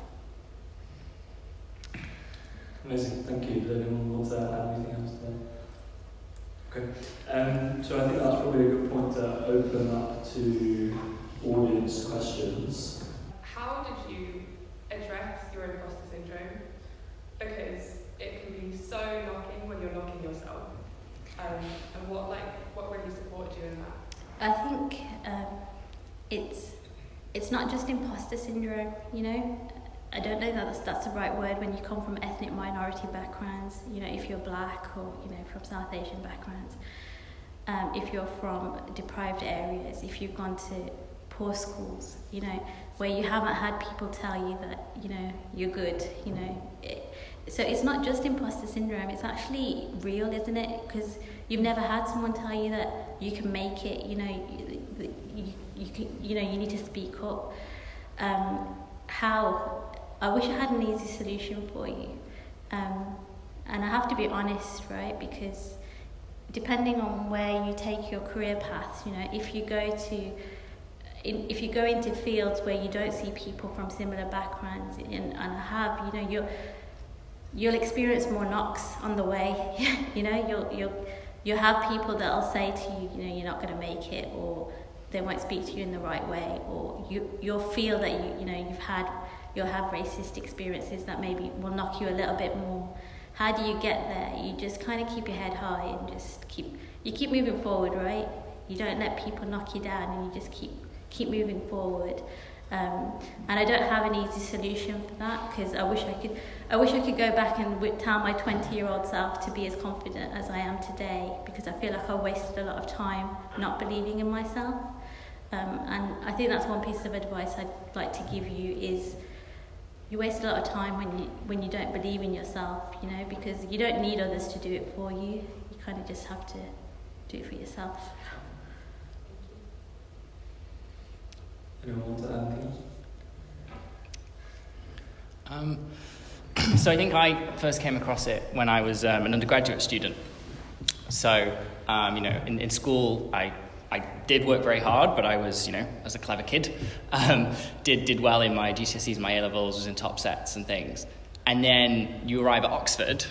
Amazing, thank you. Does anyone want to add anything else to that? Okay, so I think that's probably a good point to open up to audience questions. How did you address your imposter syndrome? Because it can be so knocking when you're knocking yourself. And what really supported you in that? I think it's not just imposter syndrome, I don't know that that's the right word when you come from ethnic minority backgrounds, if you're black or, from South Asian backgrounds. If you're from deprived areas, if you've gone to poor schools, where you haven't had people tell you that, you're good, So it's not just imposter syndrome, it's actually real, isn't it? Because you've never had someone tell you that you can make it, you need to speak up. I wish I had an easy solution for you. And I have to be honest, right? Because depending on where you take your career path, if you go into fields where you don't see people from similar backgrounds you'll experience more knocks on the way. You'll have people that'll say to you, you're not going to make it, or they won't speak to you in the right way, or you'll feel that you'll have racist experiences that maybe will knock you a little bit more. How do you get there? You just kind of keep your head high and just keep moving forward, right? You don't let people knock you down, and you just keep moving forward. And I don't have an easy solution for that, because I wish I could go back and tell my 20-year-old self to be as confident as I am today, because I feel like I wasted a lot of time not believing in myself. And I think that's one piece of advice I'd like to give you is you waste a lot of time when you don't believe in yourself, because you don't need others to do it for you. You kind of just have to do it for yourself. Anyone want to add anything? So I think I first came across it when I was an undergraduate student. So, in school, I did work very hard, but I was, as a clever kid, did well in my GCSEs, my A-levels, was in top sets and things. And then you arrive at Oxford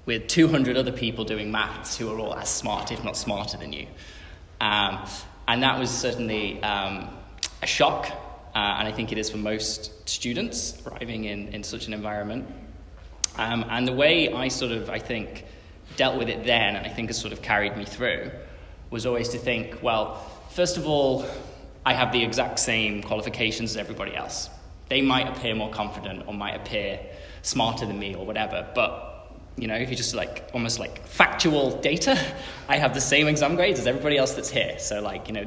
with 200 other people doing maths who are all as smart, if not smarter than you. And that was certainly a shock, and I think it is for most students arriving in such an environment. And the way I I think, dealt with it then, and I think has sort of carried me through, was always to think, well, first of all, I have the exact same qualifications as everybody else. They might appear more confident or might appear smarter than me or whatever, but, if you just almost factual data, I have the same exam grades as everybody else that's here. So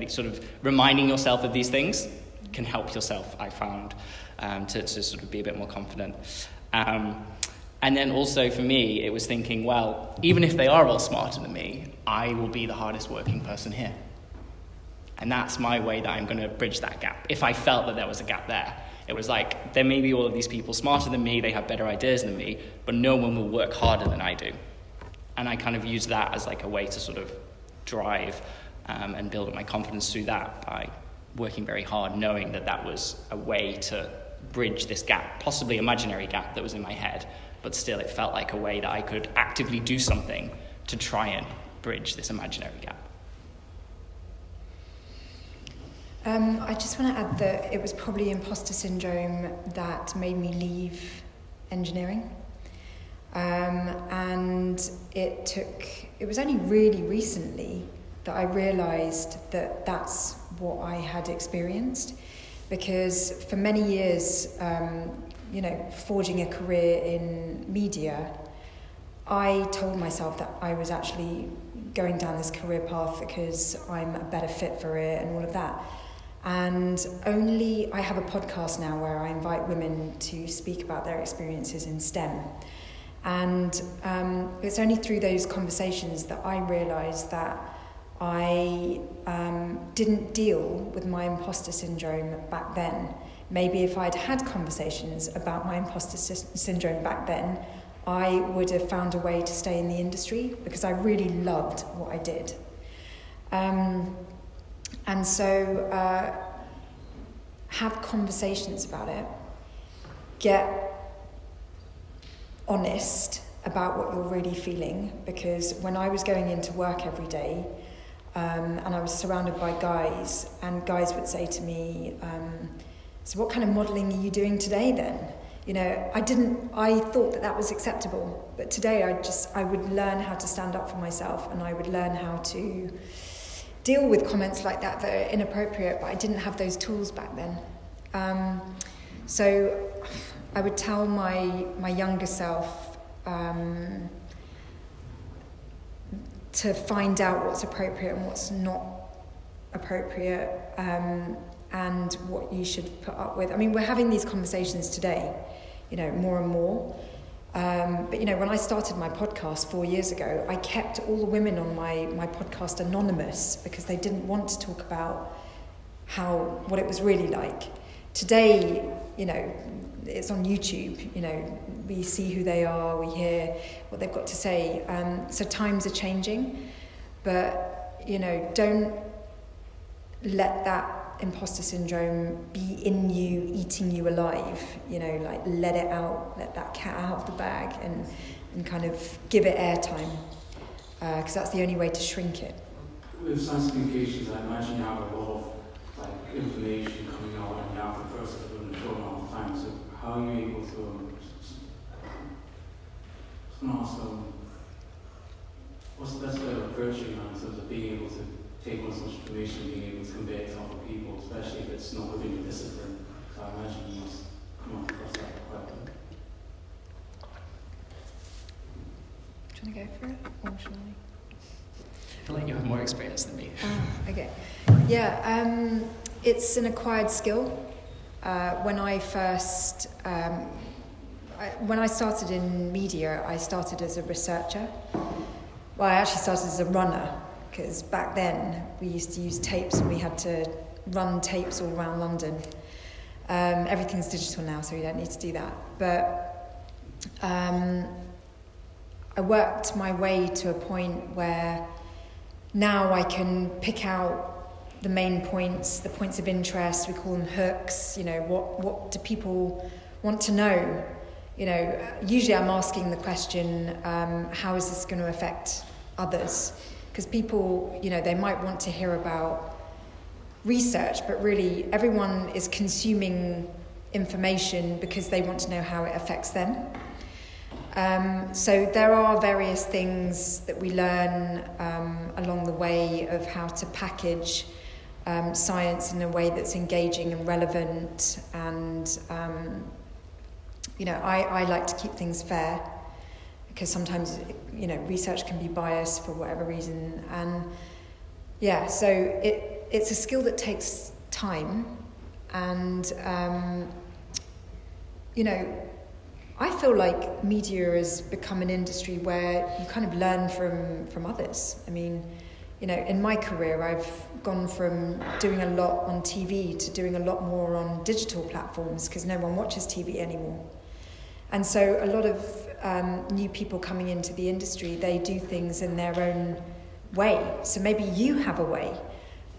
sort of reminding yourself of these things can help yourself, I found, to sort of be a bit more confident. And then also for me, it was thinking, well, even if they are all smarter than me, I will be the hardest working person here. And that's my way that I'm going to bridge that gap. If I felt that there was a gap there, it was there may be all of these people smarter than me, they have better ideas than me, but no one will work harder than I do. And I kind of used that as a way to sort of drive and build up my confidence through that by working very hard, knowing that was a way to bridge this gap, possibly imaginary gap that was in my head, but still it felt like a way that I could actively do something to try and bridge this imaginary gap. I just want to add that it was probably imposter syndrome that made me leave engineering. And it was only really recently that I realised that that's what I had experienced, because for many years, forging a career in media, I told myself that I was actually going down this career path because I'm a better fit for it and all of that. And I have a podcast now where I invite women to speak about their experiences in STEM. And it's only through those conversations that I realised that I didn't deal with my imposter syndrome back then. Maybe if I'd had conversations about my imposter syndrome back then, I would have found a way to stay in the industry because I really loved what I did. And so have conversations about it, get honest about what you're really feeling, because when I was going into work every day, and I was surrounded by guys, and guys would say to me, so what kind of modelling are you doing today then? You know, I thought that was acceptable, but today I would learn how to stand up for myself, and I would learn how to deal with comments like that are inappropriate, but I didn't have those tools back then. So I would tell my younger self to find out what's appropriate and what's not appropriate, and what you should put up with. I mean, we're having these conversations today, you know, more and more. But, you know, when I started my podcast 4 years ago, I kept all the women on my podcast anonymous because they didn't want to talk about what it was really like. Today, you know, it's on YouTube, you know, we see who they are, we hear what they've got to say. So times are changing, but, you know, don't let that imposter syndrome be in you, eating you alive, you know, like let it out, let that cat out of the bag and kind of give it airtime, because that's the only way to shrink it. With science communications, I imagine you have a lot of like information coming out and you have to process it within a short amount of time, so how are you able to what's the best way of approaching that in terms of being able to take on such information and being able to convey it to other people, especially if it's not within your discipline? So I imagine you must come across that quite a bit. Do you want to go for it, or shall I? I feel like you have more experience than me. Okay. Yeah, it's an acquired skill. When I first, when I started in media, I started as a researcher. Well, I actually started as a runner, because back then we used to use tapes and we had to run tapes all around London. Everything's digital now, so we don't need to do that. But I worked my way to a point where now I can pick out the main points, the points of interest. We call them hooks. You know, what do people want to know? You know, usually I'm asking the question, how is this going to affect others? Because people, you know, they might want to hear about research, but really everyone is consuming information because they want to know how it affects them. So there are various things that we learn along the way of how to package science in a way that's engaging and relevant, and you know, I like to keep things fair, because sometimes, you know, research can be biased for whatever reason. And yeah, so it's a skill that takes time. And, you know, I feel like media has become an industry where you kind of learn from others. I mean, you know, in my career, I've gone from doing a lot on TV to doing a lot more on digital platforms, because no one watches TV anymore. And so a lot of new people coming into the industry, they do things in their own way. So maybe you have a way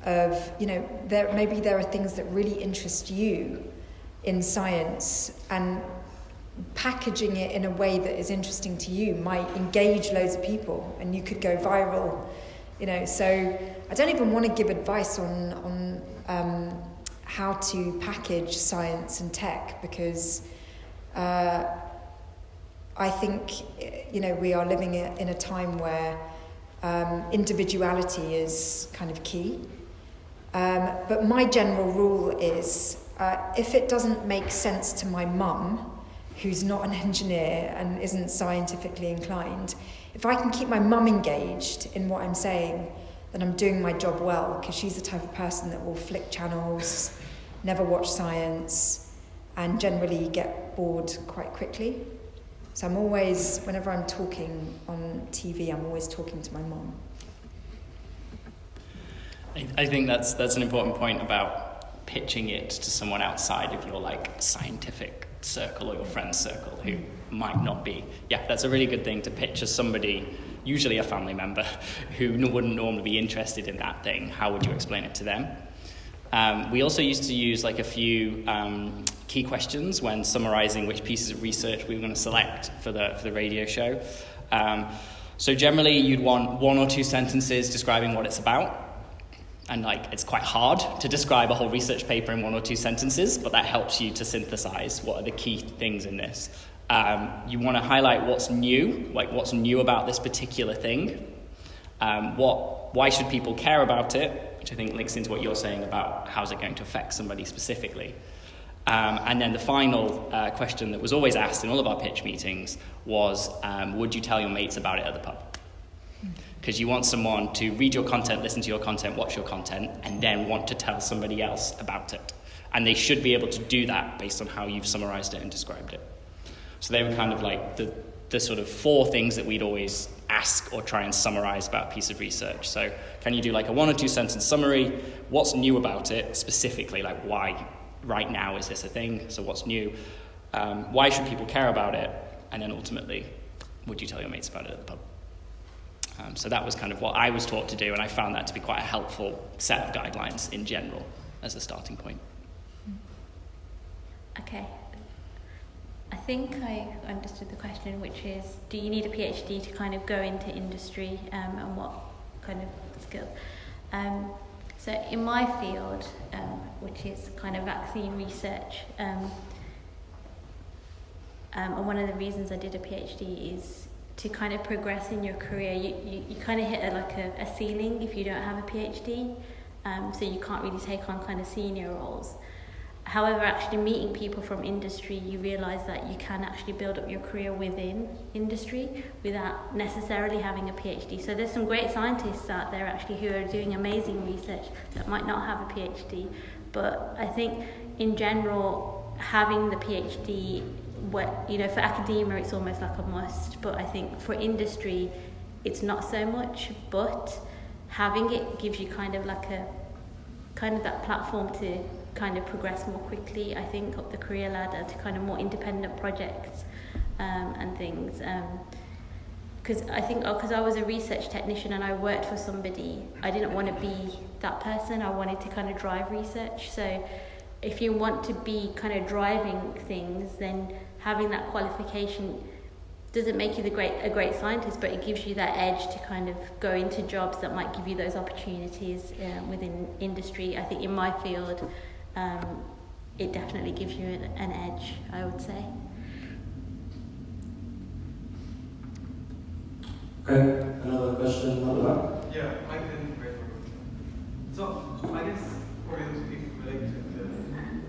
of, you know, maybe there are things that really interest you in science, and packaging it in a way that is interesting to you might engage loads of people and you could go viral, you know. So I don't even want to give advice on how to package science and tech, because I think, you know, we are living in a time where individuality is kind of key. But my general rule is, if it doesn't make sense to my mum, who's not an engineer and isn't scientifically inclined, if I can keep my mum engaged in what I'm saying, then I'm doing my job well, because she's the type of person that will flick channels, never watch science, and generally get bored quite quickly. So I'm always, whenever I'm talking on TV, I'm always talking to my mum. I think that's an important point about pitching it to someone outside of your like scientific circle or your friend's circle who might not be. Yeah, that's a really good thing to pitch as somebody, usually a family member, who wouldn't normally be interested in that thing. How would you explain it to them? We also used to use like a few key questions when summarizing which pieces of research we were going to select for the radio show. So generally you'd want 1 or 2 sentences describing what it's about. And like it's quite hard to describe a whole research paper in 1 or 2 sentences, but that helps you to synthesize what are the key things in this. You want to highlight what's new, like what's new about this particular thing. Why should people care about it, which I think links into what you're saying about how's it going to affect somebody specifically. And then the final question that was always asked in all of our pitch meetings was, would you tell your mates about it at the pub? Because you want someone to read your content, listen to your content, watch your content, and then want to tell somebody else about it. And they should be able to do that based on how you've summarized it and described it. So they were kind of like the sort of 4 things that we'd always ask or try and summarize about a piece of research. So can you do like a 1 or 2 sentence summary? What's new about it specifically? Like why right now is this a thing? So what's new? Why should people care about it? And then ultimately, would you tell your mates about it at the pub? So that was kind of what I was taught to do, and I found that to be quite a helpful set of guidelines in general as a starting point. Okay. I think I understood the question, which is, do you need a PhD to kind of go into industry, and what kind of skill? So in my field, which is kind of vaccine research, and one of the reasons I did a PhD is to kind of progress in your career. You kind of hit a ceiling if you don't have a PhD, so you can't really take on kind of senior roles. However, actually meeting people from industry, you realise that you can actually build up your career within industry without necessarily having a PhD. So there's some great scientists out there actually who are doing amazing research that might not have a PhD, but I think in general having the PhD, for academia it's almost like a must, but I think for industry it's not so much, but having it gives you kind of that platform to kind of progress more quickly, I think, up the career ladder to kind of more independent projects and things. Because I was a research technician and I worked for somebody, I didn't want to be that person. I wanted to kind of drive research. So if you want to be kind of driving things, then having that qualification doesn't make you a great scientist, but it gives you that edge to kind of go into jobs that might give you those opportunities within industry. I think in my field, it definitely gives you an edge, I would say. Okay, another question, another. Yeah, I can break my So, I guess probably those people relate to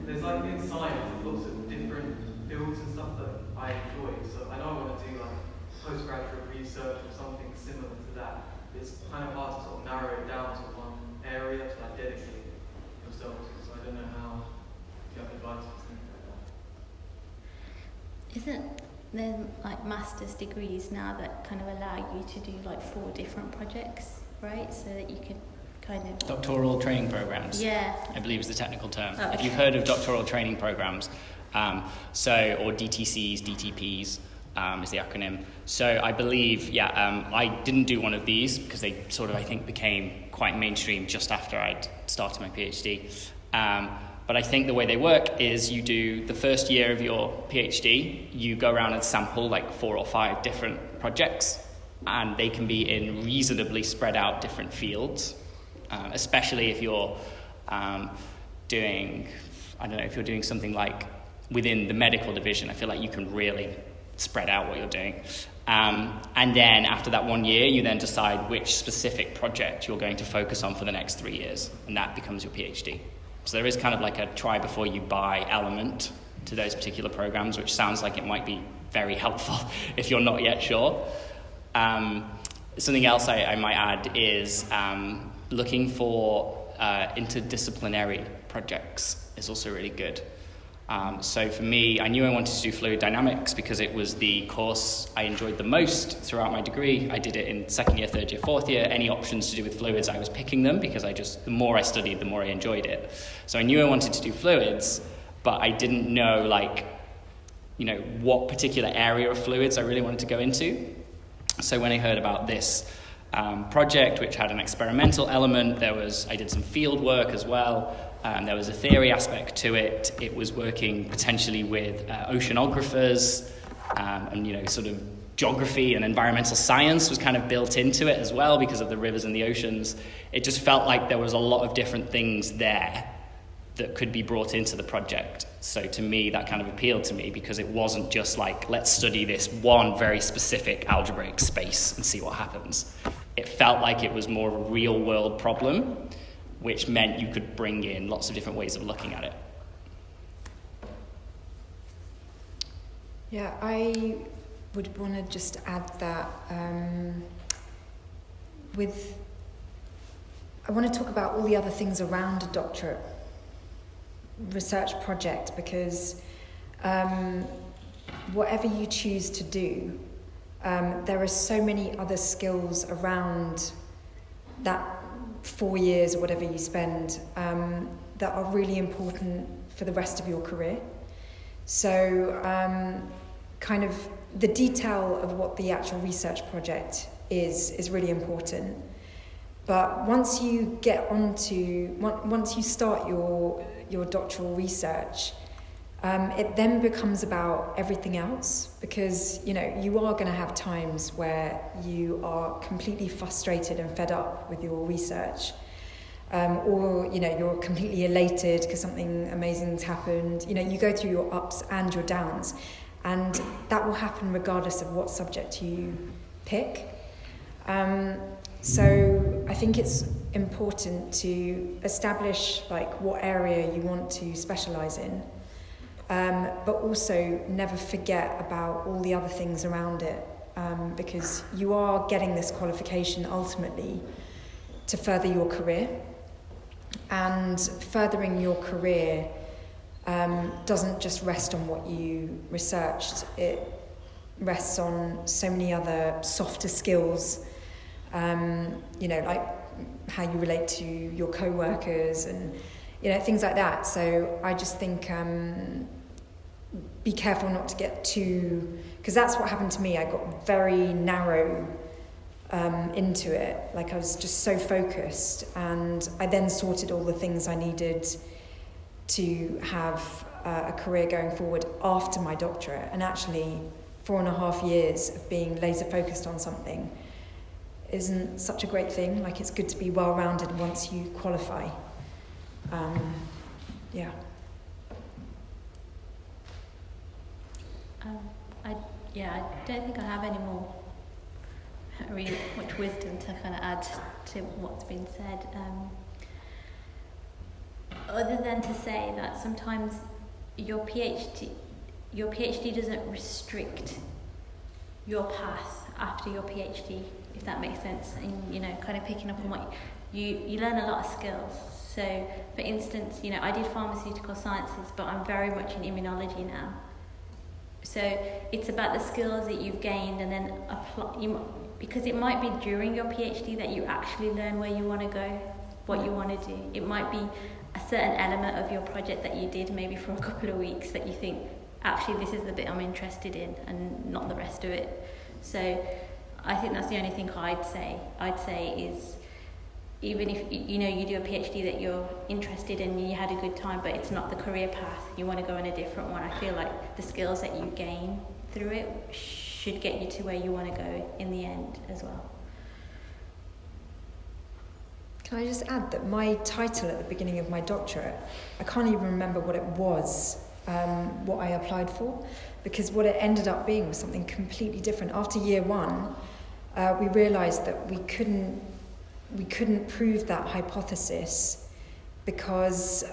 there's like in science lots of different fields and stuff that I enjoy. So I know I want to do like postgraduate research or something similar to that. It's kind of hard to sort of narrow it down to one area to like dedicate yourself to. So I don't know how, if you have advice for something like that. Isn't there like master's degrees now that kind of allow you to do like 4 different projects, right? So that you can kind of... Doctoral training programs, yeah, I believe is the technical term. Oh, If you've heard of doctoral training programs, or DTCs, DTPs is the acronym. So I believe, I didn't do one of these because they sort of, I think, became quite mainstream just after I'd started my PhD. But I think the way they work is you do the first year of your PhD, you go around and sample like 4 or 5 different projects, and they can be in reasonably spread out different fields, especially if you're doing something like within the medical division. I feel like you can really spread out what you're doing. And then after that 1 year, you then decide which specific project you're going to focus on for the next 3 years, and that becomes your PhD. So there is kind of like a try before you buy element to those particular programs, which sounds like it might be very helpful if you're not yet sure. Something else I might add is looking for interdisciplinary projects is also really good. So for me, I knew I wanted to do fluid dynamics because it was the course I enjoyed the most throughout my degree. I did it in 2nd year, 3rd year, 4th year. Any options to do with fluids, I was picking them because the more I studied, the more I enjoyed it. So I knew I wanted to do fluids, but I didn't know what particular area of fluids I really wanted to go into. So when I heard about this project, which had an experimental element, I did some field work as well. There was a theory aspect to it. It was working potentially with oceanographers, and sort of geography and environmental science was kind of built into it as well because of the rivers and the oceans. It just felt like there was a lot of different things there that could be brought into the project. So to me, that kind of appealed to me because it wasn't just like, let's study this one very specific algebraic space and see what happens. It felt like it was more of a real world problem, which meant you could bring in lots of different ways of looking at it. Yeah, I would want to just add that I want to talk about all the other things around a doctorate research project, because whatever you choose to do, there are so many other skills around that 4 years or whatever you spend that are really important for the rest of your career. So kind of the detail of what the actual research project is really important. But once you once you start your doctoral research, it then becomes about everything else, because you are going to have times where you are completely frustrated and fed up with your research, or you're completely elated because something amazing's happened. You go through your ups and your downs, and that will happen regardless of what subject you pick. So I think it's important to establish what area you want to specialise in, but also never forget about all the other things around it, because you are getting this qualification ultimately to further your career, and furthering your career doesn't just rest on what you researched. It rests on so many other softer skills, like how you relate to your co-workers and things like that. So I just think be careful not to get too, because that's what happened to me. I got very narrow into it. I was just so focused, and I then sorted all the things I needed to have a career going forward after my doctorate. And actually 4.5 years of being laser focused on something isn't such a great thing. It's good to be well-rounded once you qualify. Yeah. I don't think I have any more really much wisdom to kind of add to what's been said, other than to say that sometimes your PhD doesn't restrict your path after your PhD, if that makes sense. And kind of picking up on what you learn a lot of skills. So for instance, I did pharmaceutical sciences, but I'm very much in immunology now. So it's about the skills that you've gained, and then apply, because it might be during your PhD that you actually learn where you want to go, what you want to do. It might be a certain element of your project that you did maybe for a couple of weeks that you think, actually this is the bit I'm interested in and not the rest of it. So I think that's the only thing I'd say is, even if you do a PhD that you're interested in, you had a good time, but it's not the career path, you want to go in a different one, I feel like the skills that you gain through it should get you to where you want to go in the end as well. Can I just add that my title at the beginning of my doctorate, I can't even remember what it was, what I applied for, because what it ended up being was something completely different. After year one, we realised that we couldn't prove that hypothesis because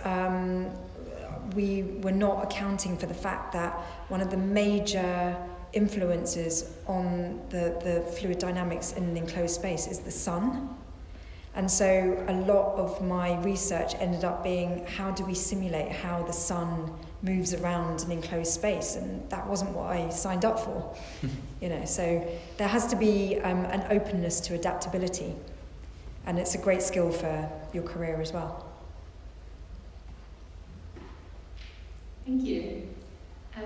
we were not accounting for the fact that one of the major influences on the fluid dynamics in an enclosed space is the sun. And so a lot of my research ended up being, how do we simulate how the sun moves around an enclosed space? And that wasn't what I signed up for. So there has to be an openness to adaptability. And it's a great skill for your career as well. Thank you. Do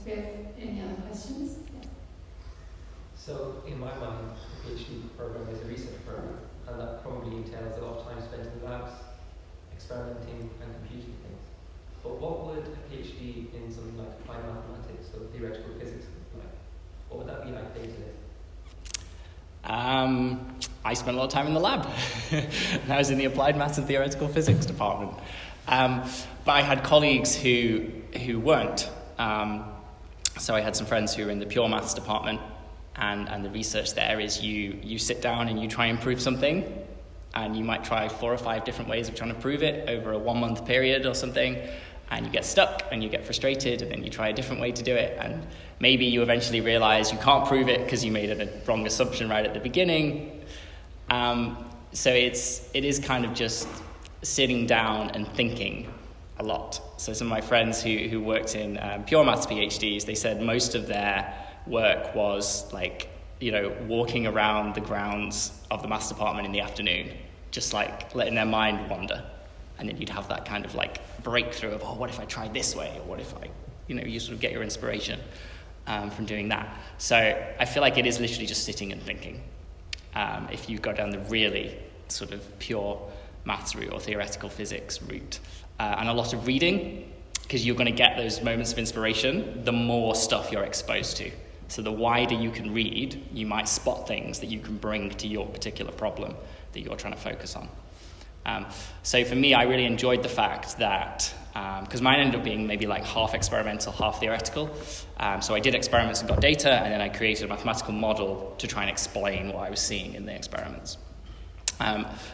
we have any other questions? Yes. So, in my mind, the PhD program is a research program, and that probably entails a lot of time spent in the labs, experimenting and computing things. But what would a PhD in something like applied mathematics or theoretical physics look like? What would that be like day to day? I spent a lot of time in the lab. I was in the applied maths and theoretical physics department. But I had colleagues who weren't. So I had some friends who were in the pure maths department, and the research there is you sit down and you try and prove something, and you might try 4 or 5 different ways of trying to prove it over a 1-month period or something, and you get stuck and you get frustrated, and then you try a different way to do it, and maybe you eventually realize you can't prove it because you made a wrong assumption right at the beginning. So it is kind of just sitting down and thinking a lot. So some of my friends who worked in pure maths PhDs, they said most of their work was like, walking around the grounds of the maths department in the afternoon, just like letting their mind wander. And then you'd have that kind of like breakthrough of, what if I tried this way? Or what if I, you sort of get your inspiration from doing that. So I feel like it is literally just sitting and thinking. If you go down the really sort of pure maths route or theoretical physics route, and a lot of reading, because you're going to get those moments of inspiration the more stuff you're exposed to. So the wider you can read, you might spot things that you can bring to your particular problem that you're trying to focus on. So for me, I really enjoyed the fact that, because mine ended up being maybe like half experimental, half theoretical. So I did experiments and got data, and then I created a mathematical model to try and explain what I was seeing in the experiments.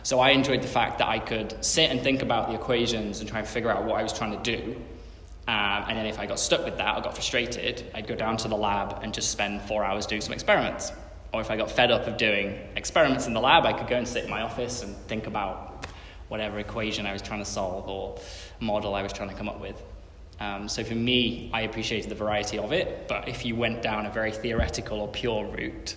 So I enjoyed the fact that I could sit and think about the equations and try and figure out what I was trying to do. And then if I got stuck with that or got frustrated, I'd go down to the lab and just spend 4 hours doing some experiments. Or if I got fed up of doing experiments in the lab, I could go and sit in my office and think about whatever equation I was trying to solve or model I was trying to come up with. So for me, I appreciated the variety of it, but if you went down a very theoretical or pure route,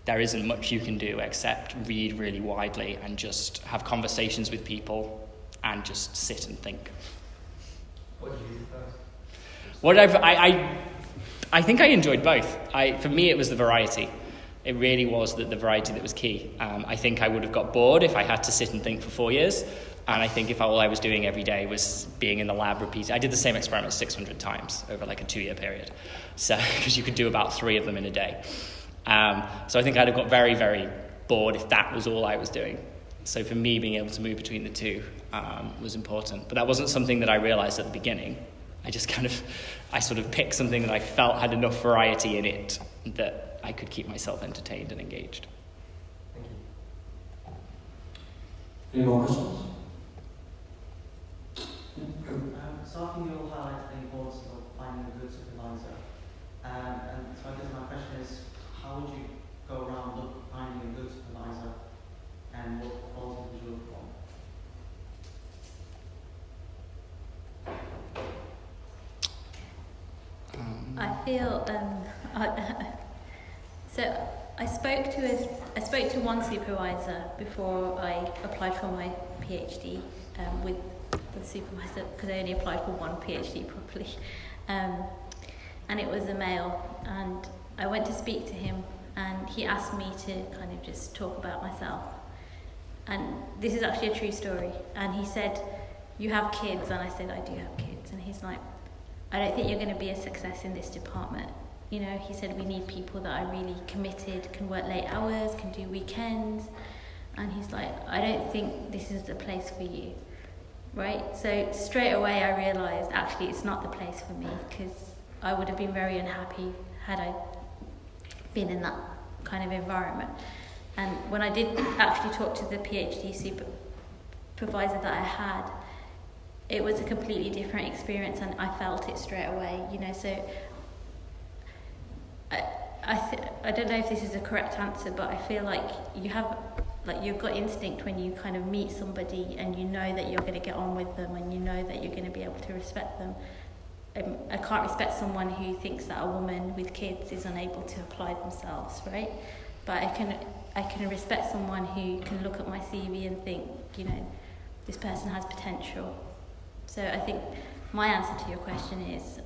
there isn't much you can do except read really widely and just have conversations with people and just sit and think. What did you do first? I think I enjoyed both. For me, it was the variety. It really was the variety that was key. I think I would have got bored if I had to sit and think for 4 years. And I think if all I was doing every day was being in the lab repeating. I did the same experiment 600 times over like a 2-year period. So, because you could do about 3 of them in a day. So I think I'd have got very, very bored if that was all I was doing. So for me, being able to move between the two was important. But that wasn't something that I realized at the beginning. I sort of picked something that I felt had enough variety in it that I could keep myself entertained and engaged. Thank you. Any more questions? So often you'll highlight the importance of finding a good supervisor. And so I guess my question is, how would you go around finding a good supervisor, and what qualities would you look for? I feel so I spoke to one supervisor before I applied for my PhD with the supervisor, because I only applied for one PhD properly, and it was a male, and I went to speak to him and he asked me to kind of just talk about myself, and this is actually a true story, and he said, "You have kids?" And I said, "I do have kids." And he's like, "I don't think you're going to be a success in this department." He said, "We need people that are really committed, can work late hours, can do weekends." And he's like, "I don't think this is the place for you." Right? So straight away I realised actually it's not the place for me, because I would have been very unhappy had I been in that kind of environment. And when I did actually talk to the PhD supervisor that I had, it was a completely different experience, and I felt it straight away, so I don't know if this is a correct answer, but I feel like you have your gut instinct when you kind of meet somebody and you know that you're going to get on with them and you know that you're going to be able to respect them. I can't respect someone who thinks that a woman with kids is unable to apply themselves, right? But I can respect someone who can look at my CV and think, this person has potential. So I think my answer to your question is,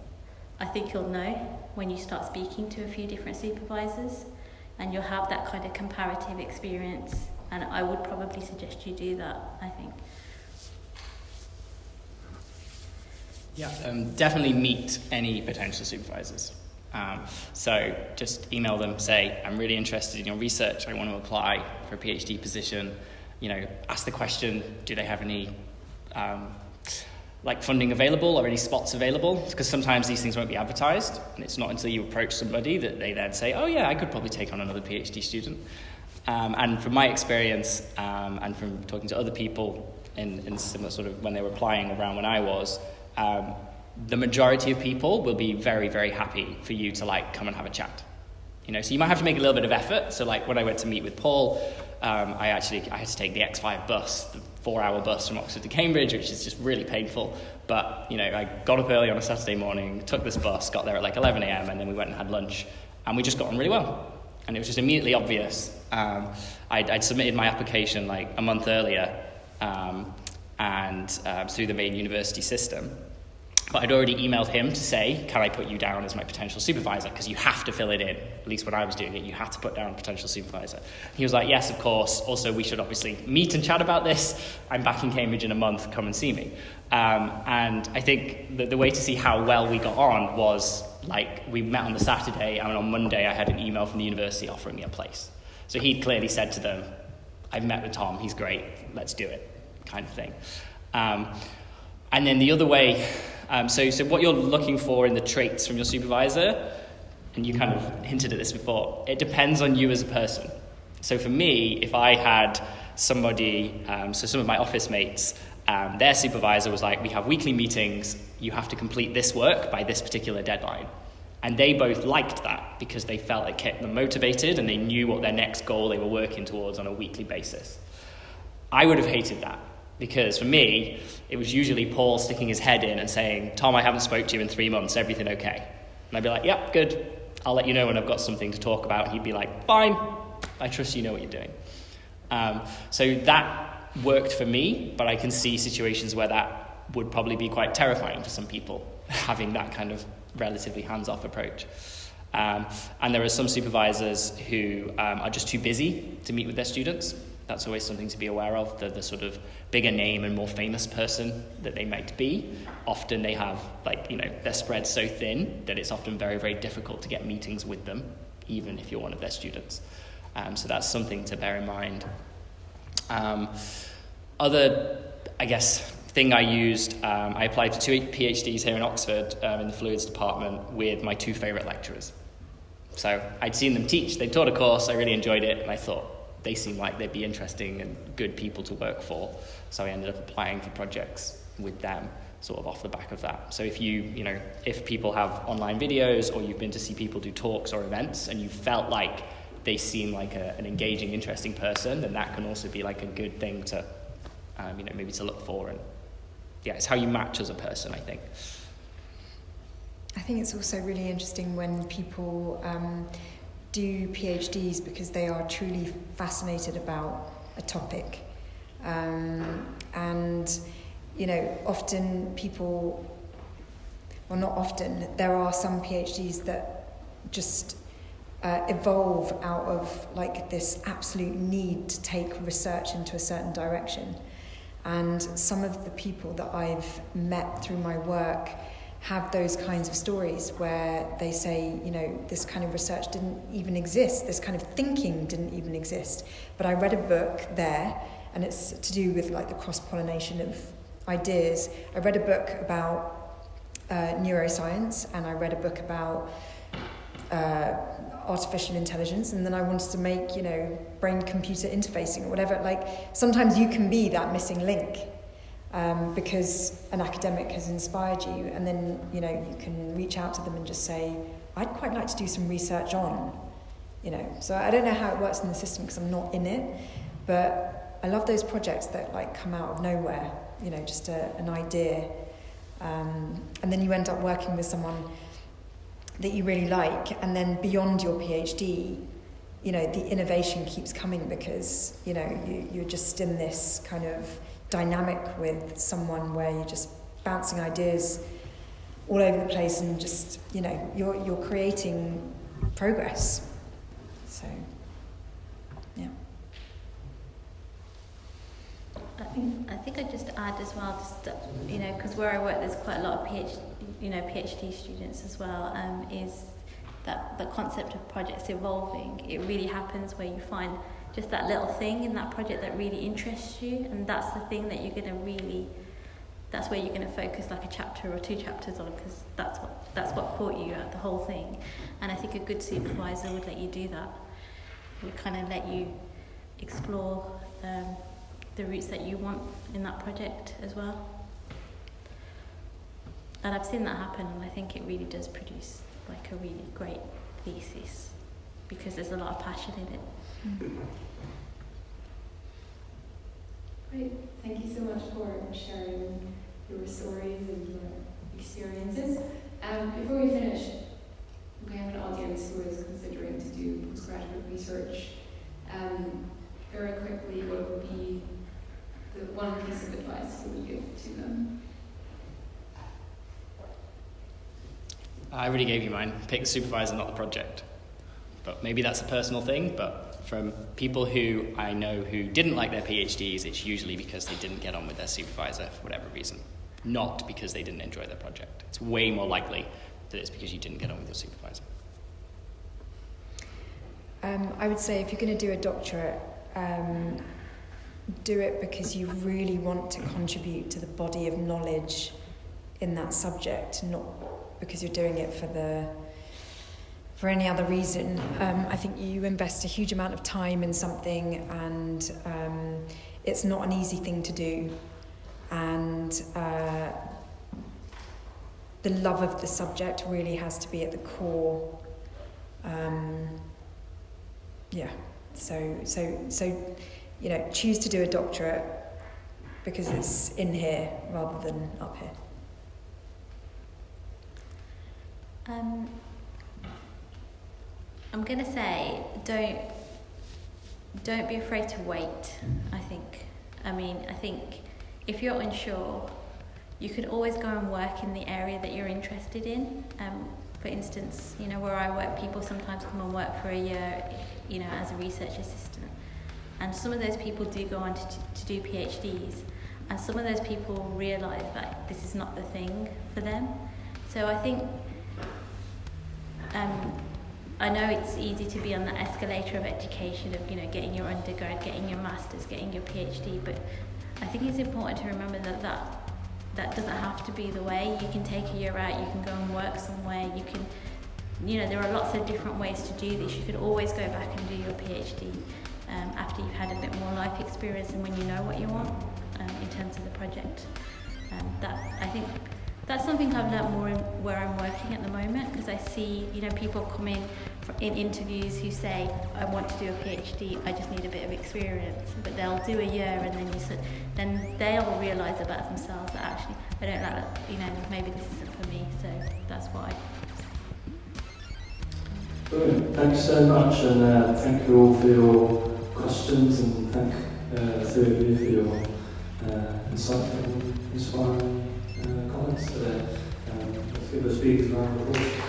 I think you'll know when you start speaking to a few different supervisors, and you'll have that kind of comparative experience, and I would probably suggest you do that, I think. Yeah, definitely meet any potential supervisors. So just email them, say, I'm really interested in your research, I want to apply for a PhD position. You know, ask the question, do they have any funding available or any spots available? Because sometimes these things won't be advertised, and it's not until you approach somebody that they then say, oh yeah, I could probably take on another PhD student. And from my experience, and from talking to other people in similar sort of when they were applying around when I was, the majority of people will be very, very happy for you to come and have a chat. You know, so you might have to make a little bit of effort. So when I went to meet with Paul, I had to take the X5 bus, the 4-hour bus from Oxford to Cambridge, which is just really painful. But, you know, I got up early on a Saturday morning, took this bus, got there at 11 a.m, and then we went and had lunch, and we just got on really well. And it was just immediately obvious. I'd submitted my application a month earlier, and through the main university system. But I'd already emailed him to say, can I put you down as my potential supervisor? Because you have to fill it in. At least when I was doing it, you had to put down potential supervisor. He was like, yes, of course. Also, we should obviously meet and chat about this. I'm back in Cambridge in a month. Come and see me. And I think that the way to see how well we got on was, we met on the Saturday, and on Monday I had an email from the university offering me a place. So he'd clearly said to them, I've met with Tom. He's great. Let's do it, kind of thing. And then the other way... So what you're looking for in the traits from your supervisor, and you kind of hinted at this before, it depends on you as a person. So for me, if I had somebody, so some of my office mates, their supervisor was like, we have weekly meetings, you have to complete this work by this particular deadline. And they both liked that because they felt it kept them motivated and they knew what their next goal they were working towards on a weekly basis. I would have hated that. Because for me, it was usually Paul sticking his head in and saying, Tom, I haven't spoke to you in 3 months, everything okay? And I'd be like, yep, good. I'll let you know when I've got something to talk about. And he'd be like, fine, I trust you know what you're doing. So that worked for me, but I can see situations where that would probably be quite terrifying for some people, having that kind of relatively hands-off approach. And there are some supervisors who are just too busy to meet with their students. That's always something to be aware of. The sort of bigger name and more famous person that they might be, often they have, they're spread so thin that it's often very, very difficult to get meetings with them, even if you're one of their students. So that's something to bear in mind. Other, thing I used, I applied for 2 PhDs here in Oxford in the fluids department with my 2 favourite lecturers. So I'd seen them teach, they taught a course, I really enjoyed it, and I thought, they seem like they'd be interesting and good people to work for. So I ended up applying for projects with them, sort of off the back of that. So if people have online videos or you've been to see people do talks or events and you felt like they seem like an engaging, interesting person, then that can also be a good thing to, maybe to look for. And yeah, it's how you match as a person, I think. I think it's also really interesting when people do PhDs because they are truly fascinated about a topic. And, often people, well, not often, there are some PhDs that just evolve out of this absolute need to take research into a certain direction. And some of the people that I've met through my work have those kinds of stories where they say, this kind of research didn't even exist, this kind of thinking didn't even exist. But I read a book there, and it's to do with the cross-pollination of ideas. I read a book about neuroscience, and I read a book about artificial intelligence, and then I wanted to make, brain-computer interfacing or whatever. Sometimes you can be that missing link. Because an academic has inspired you, and then you can reach out to them and just say, I'd quite like to do some research on, So I don't know how it works in the system because I'm not in it, but I love those projects that come out of nowhere, just an idea, and then you end up working with someone that you really like, and then beyond your PhD, the innovation keeps coming because you're just in this kind of dynamic with someone where you're just bouncing ideas all over the place and just you're creating progress. So yeah, I think I think I'd just add as well, just because where I work, there's quite a lot of PhD students as well. Is that the concept of projects evolving? It really happens where you find just that little thing in that project that really interests you, and that's the thing that that's where you're going to focus like a chapter or 2 chapters on, because that's what caught you at the whole thing. And I think a good supervisor would let you do that. Would kind of let you explore the routes that you want in that project as well. And I've seen that happen, and I think it really does produce like a really great thesis, because there's a lot of passion in it. Great, thank you so much for sharing your stories and your experiences. Before we finish, we have an audience who is considering to do postgraduate research. Very quickly, what would be the one piece of advice you would give to them? I already gave you mine. Pick the supervisor, not the project. But maybe that's a personal thing, but from people who I know who didn't like their PhDs, it's usually because they didn't get on with their supervisor for whatever reason, not because they didn't enjoy their project. It's way more likely that it's because you didn't get on with your supervisor. I would say if you're going to do a doctorate, do it because you really want to contribute to the body of knowledge in that subject, not because you're doing it for any other reason. I think you invest a huge amount of time in something, and it's not an easy thing to do. And the love of the subject really has to be at the core. So choose to do a doctorate because it's in here rather than up here. I'm going to say don't be afraid to wait, I think. I think if you're unsure, you could always go and work in the area that you're interested in. For instance, where I work, people sometimes come and work for a year, as a research assistant. And some of those people do go on to do PhDs. And some of those people realise that this is not the thing for them. So I think, I know it's easy to be on the escalator of education of, getting your undergrad, getting your master's, getting your PhD, but I think it's important to remember that doesn't have to be the way. You can take a year out, you can go and work somewhere, you can, there are lots of different ways to do this. You could always go back and do your PhD after you've had a bit more life experience and when you know what you want in terms of the project. I think that's something I've learnt more in where I'm working at the moment, because I see, people come in interviews who say, I want to do a PhD, I just need a bit of experience, but they'll do a year and then they'll realise about themselves that actually, I don't like that, maybe this isn't for me, so that's why. Brilliant, thanks so much, and thank you all for your questions, and thank the three of you for your insightful, inspiring comments today. Let's give the speakers a round of applause.